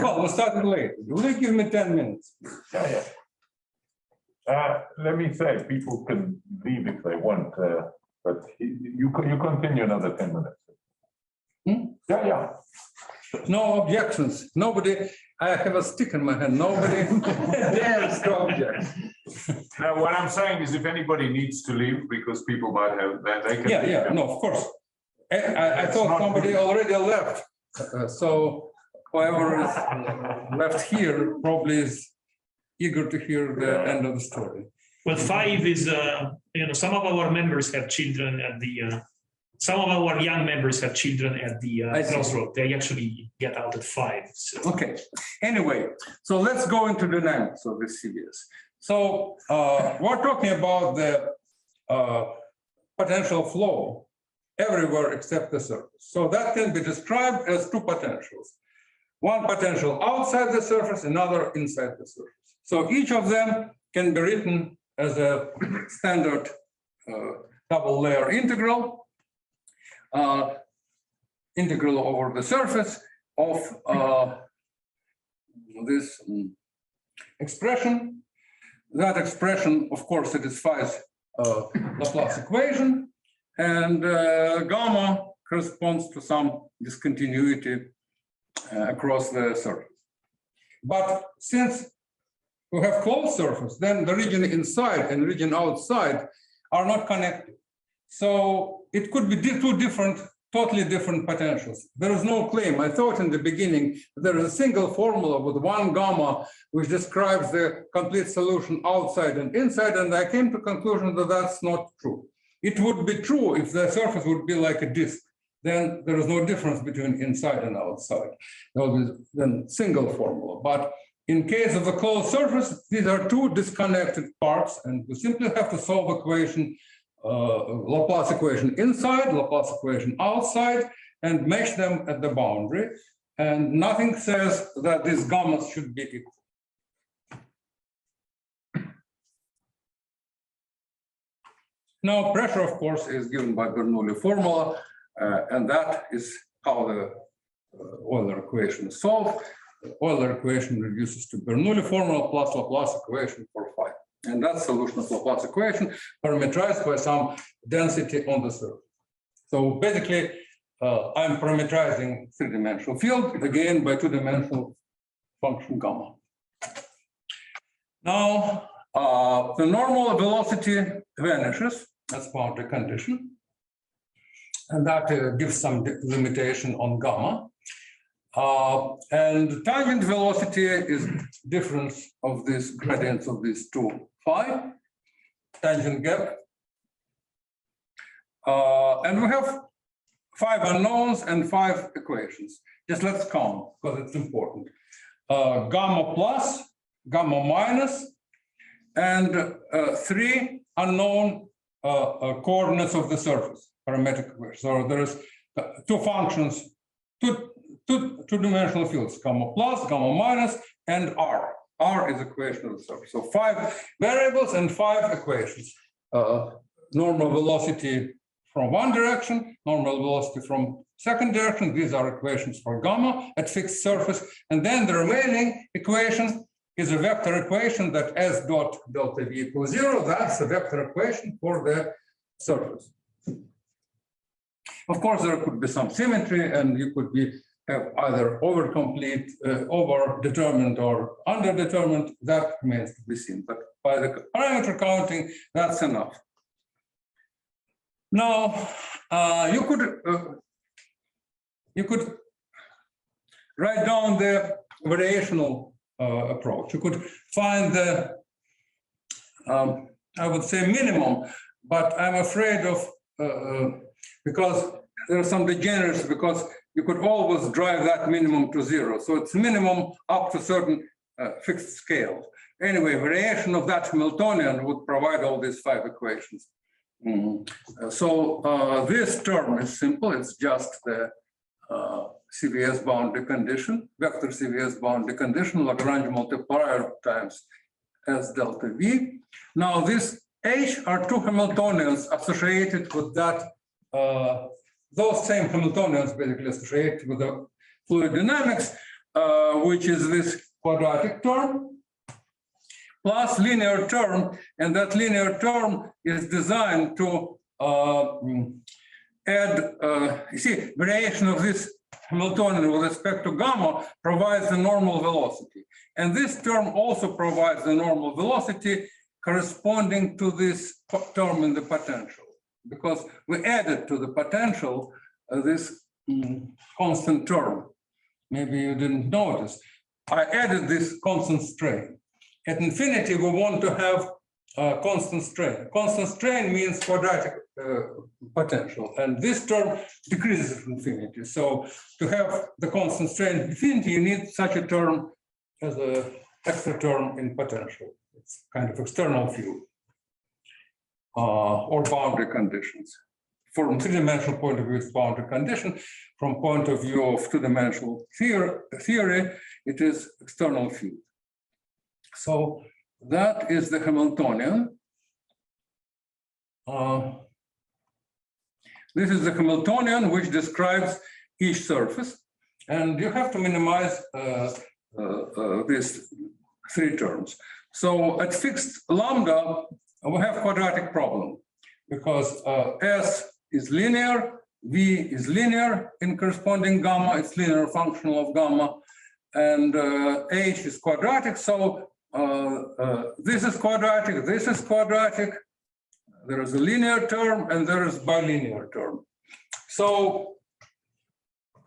Well, we started late. Will you give me 10 minutes? Yeah. Let me say, people can leave if they want, but you continue another 10 minutes. Yeah. No objections. Nobody, I have a stick in my hand. Nobody dares to object. Now, what I'm saying is if anybody needs to leave because people might have, then they can. Yeah, no, of course. I thought somebody already left. So whoever is left here probably is eager to hear the end of the story. Well, 5 is, some of our members have children at the, some of our young members have children at the crossroad. They actually get out at 5. So. Okay. Anyway, so let's go into dynamics of this CVS. So we're talking about the potential flow everywhere except the surface. So that can be described as two potentials. One potential outside the surface, another inside the surface. So each of them can be written as a standard double layer integral, integral over the surface of this expression. That expression, of course, satisfies Laplace equation, and gamma corresponds to some discontinuity across the surface. But since we have closed surface, then the region inside and region outside are not connected. So it could be totally different potentials. There is no claim. I thought in the beginning there is a single formula with one gamma which describes the complete solution outside and inside, and I came to the conclusion that that's not true. It would be true if the surface would be like a disk. Then there is no difference between inside and outside. There will be then single formula. But in case of the closed surface, these are two disconnected parts, and we simply have to solve equation, Laplace equation inside, Laplace equation outside, and mesh them at the boundary. And nothing says that these gammas should be equal. Now, pressure, of course, is given by Bernoulli formula, and that is how the Euler equation is solved. The Euler equation reduces to Bernoulli formula plus Laplace equation for phi. And that's solution of Laplace equation parameterized by some density on the surface. So basically, I'm parameterizing three-dimensional field, again, by two-dimensional function gamma. Now, the normal velocity vanishes as boundary condition, and that gives some limitation on gamma. And tangent velocity is difference of these gradients of these two phi, tangent gap. And we have 5 unknowns and 5 equations. Just let's count because it's important. Gamma plus, gamma minus, and 3 unknown coordinates of the surface, parametric equations. So there is 2 functions, two-dimensional fields, gamma plus, gamma minus, and r. R is equation of the surface. So 5 variables and 5 equations. Normal velocity from one direction, normal velocity from second direction. These are equations for gamma at fixed surface. And then the remaining equation is a vector equation that S dot delta V equals 0. That's the vector equation for the surface. Of course, there could be some symmetry, and you could have either over-complete, over-determined, or under-determined. That remains to be seen. But by the parameter counting, that's enough. Now, you could write down the variational approach. You could find the, I would say, minimum, but I'm afraid of, because there are some degenerates, because you could always drive that minimum to 0. So it's minimum up to certain fixed scale. Anyway, variation of that Hamiltonian would provide all these 5 equations. So this term is simple. It's just the CVS boundary condition, vector CVS boundary condition, Lagrange multiplier times S delta V. Now, this H are 2 Hamiltonians associated with that, those same Hamiltonians basically associated with the fluid dynamics, which is this quadratic term plus linear term, and that linear term is designed to add, you see, variation of this Hamiltonian with respect to gamma provides the normal velocity. And this term also provides the normal velocity corresponding to this term in the potential, because we added to the potential this constant term. Maybe you didn't notice. I added this constant strain. At infinity, we want to have constant strain. Constant strain means quadratic potential, and this term decreases at infinity. So to have the constant strain at infinity, you need such a term as an extra term in potential. It's kind of external field or boundary conditions. From three-dimensional point of view, it's boundary condition. From point of view of two-dimensional theory, it is external field. So that is the Hamiltonian. This is the Hamiltonian which describes each surface. And you have to minimize these 3 terms. So at fixed lambda, we have quadratic problem because S is linear, V is linear in corresponding gamma, it's linear functional of gamma, and H is quadratic. So this is quadratic, this is quadratic. There is a linear term and there is bilinear term. So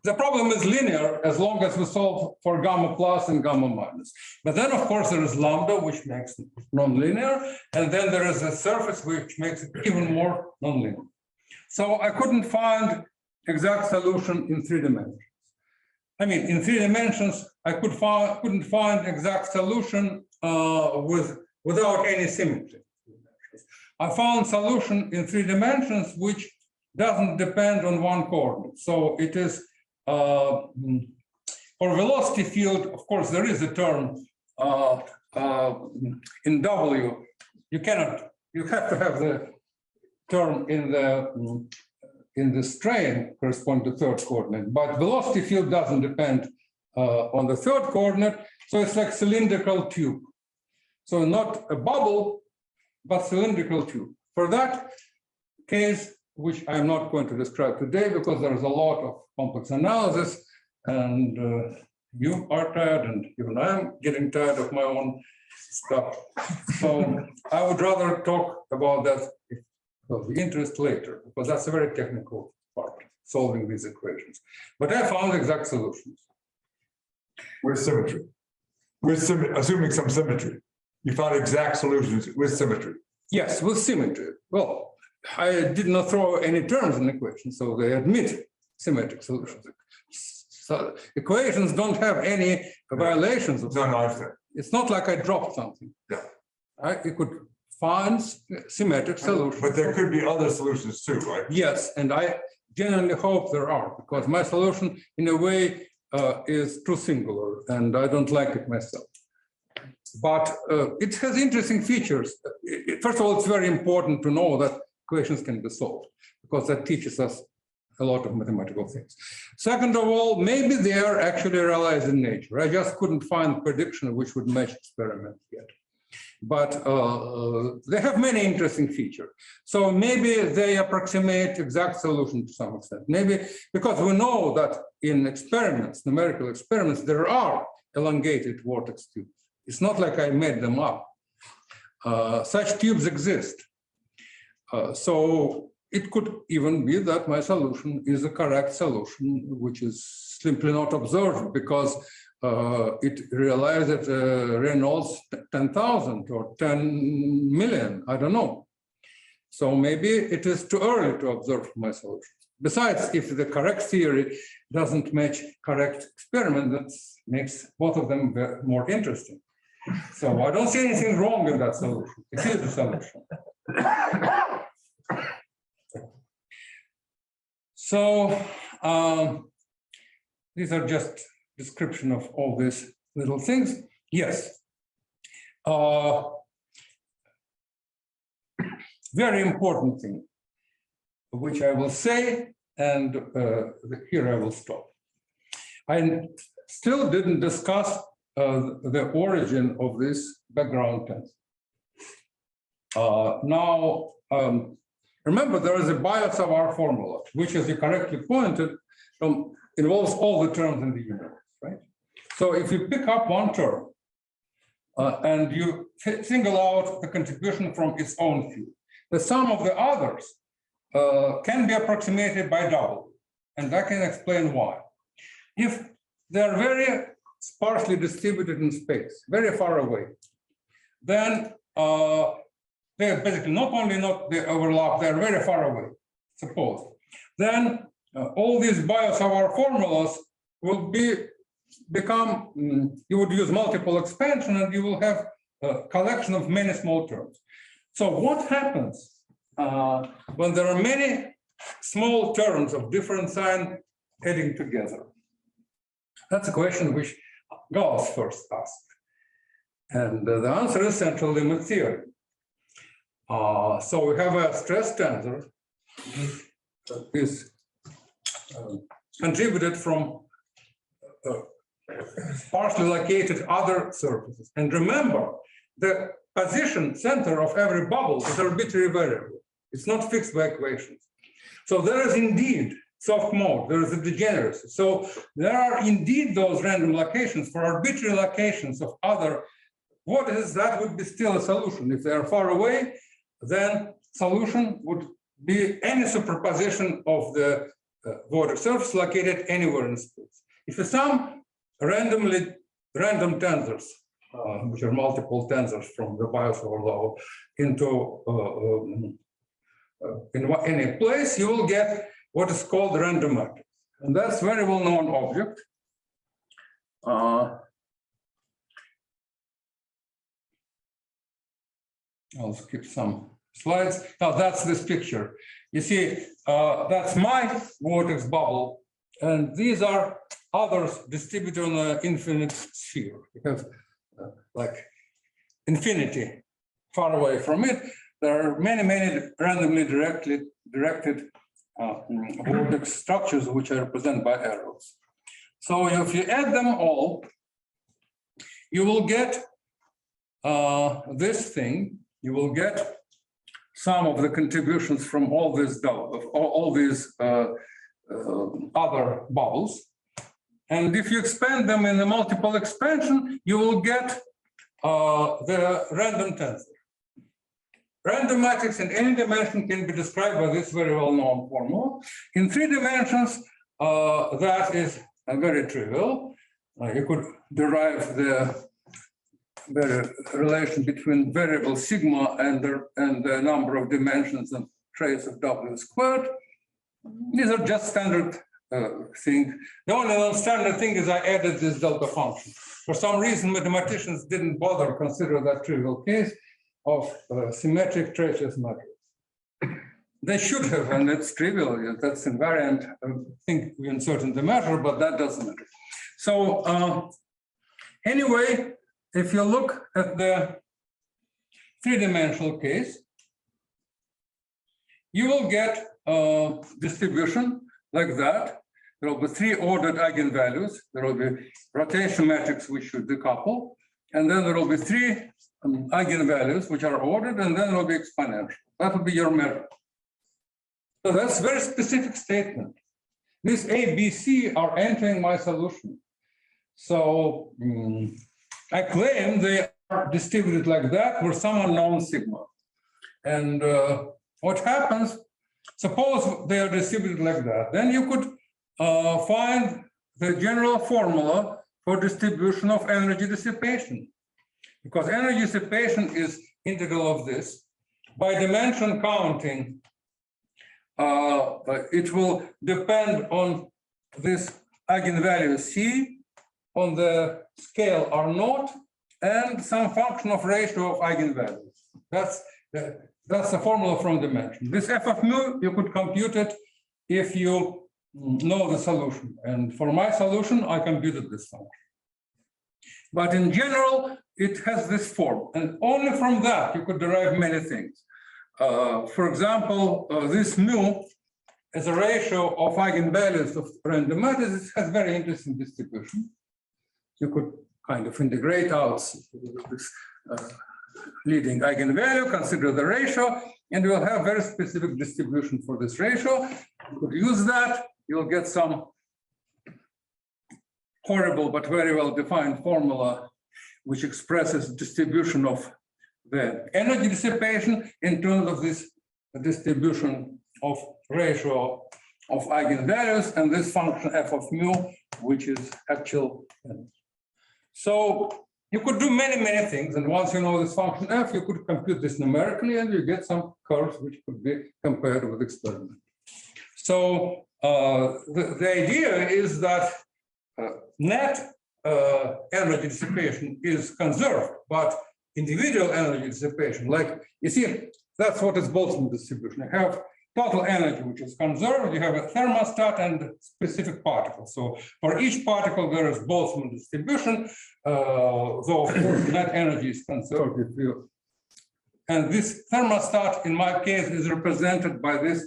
the problem is linear as long as we solve for gamma plus and gamma minus. But then, of course, there is lambda, which makes it nonlinear, and then there is a surface which makes it even more nonlinear. So I couldn't find exact solution in 3 dimensions. I mean, in 3 dimensions, I couldn't find exact solution without any symmetry. I found solution in 3 dimensions which doesn't depend on one coordinate. So it is for velocity field. Of course, there is a term in W. You have to have the term in the strain correspond to 3rd coordinate, but velocity field doesn't depend on the 3rd coordinate. So it's like cylindrical tube. So not a bubble, but cylindrical tube. For that case, which I'm not going to describe today because there's a lot of complex analysis, and you are tired, and even I'm getting tired of my own stuff. So I would rather talk about that of the interest later, because that's a very technical part, solving these equations. But I found exact solutions. With symmetry. Assuming some symmetry. You found exact solutions with symmetry. Yes, with symmetry. Well, I did not throw any terms in the equation, so they admit symmetric solutions. So equations don't have any violations of No, I understand. It's not like I dropped something. Yeah. You could find symmetric solutions. But there could be other solutions too, right? Yes, and I genuinely hope there are, because my solution, in a way, is too singular, and I don't like it myself. But it has interesting features. First of all, it's very important to know that equations can be solved, because that teaches us a lot of mathematical things. Second of all, maybe they are actually realized in nature. I just couldn't find prediction which would match experiment yet. But they have many interesting features. So maybe they approximate exact solution to some extent. Maybe because we know that in experiments, numerical experiments, there are elongated vortex tubes. It's not like I made them up. Such tubes exist. So it could even be that my solution is a correct solution, which is simply not observed because it realized Reynolds 10,000 or 10 million, I don't know. So maybe it is too early to observe my solution. Besides, if the correct theory doesn't match correct experiment, that makes both of them more interesting. So I don't see anything wrong in that solution. It is a solution. So these are just description of all these little things. Yes. Very important thing, which I will say, and here I will stop. I still didn't discuss the origin of this background tense. Now, remember, there is a bias of our formula, which, as you correctly pointed, involves all the terms in the universe, right? So if you pick up one term and you single out the contribution from its own field, the sum of the others can be approximated by W, and I can explain why. If they're very sparsely distributed in space, very far away, then they're basically not only not they overlap, they're very far away, suppose. Then all these bias-over formulas will become, you would use multiple expansion and you will have a collection of many small terms. So what happens when there are many small terms of different sign heading together? That's a question which Gauss first asked. And the answer is central limit theory. So we have a stress tensor that is contributed from sparsely located other surfaces. And remember, the position center of every bubble is arbitrary variable. It's not fixed by equations. So there is indeed soft mode, there is a degeneracy. So there are indeed those random locations for arbitrary locations of other. What is that would be still a solution? If they are far away, then solution would be any superposition of the vortex surface located anywhere in space. If you sum random tensors, which are multiple tensors from the bias-over law, into in any place, you will get what is called random matrix. And that's a very well-known object. I'll skip some slides. Now that's this picture. You see, that's my vortex bubble, and these are others distributed on an infinite sphere. Because like infinity far away from it, there are many, many randomly directed vortex structures which are represented by arrows. So if you add them all, you will get this thing. You will get sum of the contributions from all these other bubbles. And if you expand them in a multiple expansion, you will get the random tensor. Random matrix in any dimension can be described by this very well-known formula. In 3 dimensions, that is very trivial. You could derive the relation between variable sigma and the number of dimensions and trace of W squared. These are just standard things. The only non-standard thing is I added this delta function. For some reason, mathematicians didn't bother consider that trivial case of symmetric traceless matrix. They should have, and it's trivial. That's invariant. I think we insert in the measure, but that doesn't matter. So anyway, if you look at the 3-dimensional case, you will get a distribution like that. There will be 3 ordered eigenvalues. There will be rotation matrix which should decouple, and then there will be 3 eigenvalues which are ordered, and then there will be exponential. That will be your measure. So that's a very specific statement. These A, B, C are entering my solution. So I claim they are distributed like that for some unknown sigma. And what happens, suppose they are distributed like that, then you could find the general formula for distribution of energy dissipation. Because energy dissipation is integral of this. By dimension counting, it will depend on this eigenvalue C, on the scale R0, and some function of ratio of eigenvalues. That's the formula from dimension. This f of mu, you could compute it if you know the solution. And for my solution, I computed this function. But in general, it has this form. And only from that, you could derive many things. For example, this mu as a ratio of eigenvalues of random matrices has very interesting distribution. You could kind of integrate out this leading eigenvalue, consider the ratio, and you will have very specific distribution for this ratio. You could use that, you'll get some horrible but very well-defined formula which expresses distribution of the energy dissipation in terms of this distribution of ratio of eigenvalues and this function f of mu, which is actual energy. So you could do many things, and once you know this function f, you could compute this numerically, and you get some curves which could be compared with experiment. So the idea is that net energy dissipation is conserved, but individual energy dissipation, like you see, that's what is Boltzmann distribution. You have total energy which is conserved, you have a thermostat and specific particles. So for each particle there is Boltzmann distribution, though of course net energy is conserved if you. And this thermostat in my case is represented by this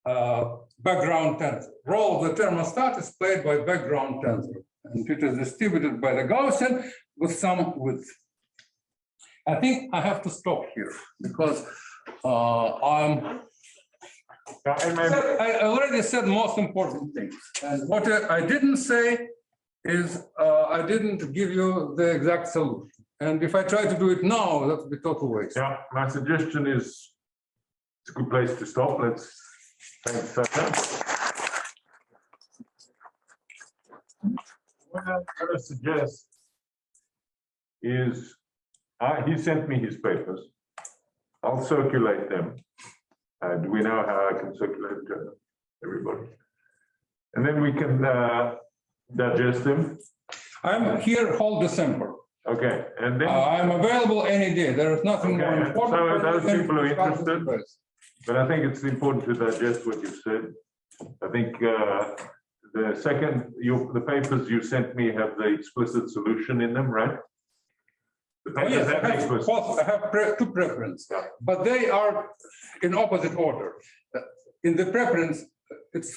background tensor. Role of the thermostat is played by background tensor, and it is distributed by the Gaussian with some width. I think I have to stop here because I already said most important things. And what I didn't say is I didn't give you the exact solution. And if I try to do it now, that would be total waste. Yeah, my suggestion is it's a good place to stop. Let's thanks, Sasha. What I'm going to suggest is he sent me his papers. I'll circulate them. Do we know how I can circulate to everybody? And then we can digest them. I'm here whole December. Okay, and then I'm available any day. There is nothing more important. So those people are interested, but I think it's important to digest what you've said. I think the second, the papers you sent me have the explicit solution in them, right? Yes, I have two preferences, but they are in opposite order. In the preference, it's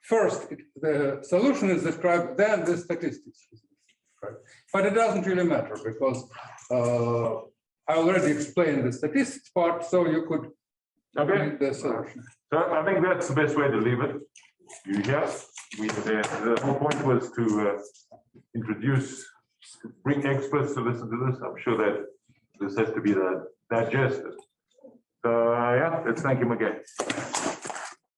first, the solution is described, then the statistics. Right? But it doesn't really matter because I already explained the statistics part, so you could Okay, The solution. so I think that's the best way to leave it. You hear? The whole point was to bring experts to listen to this. I'm sure that this has to be digested. So, yeah, let's thank him again.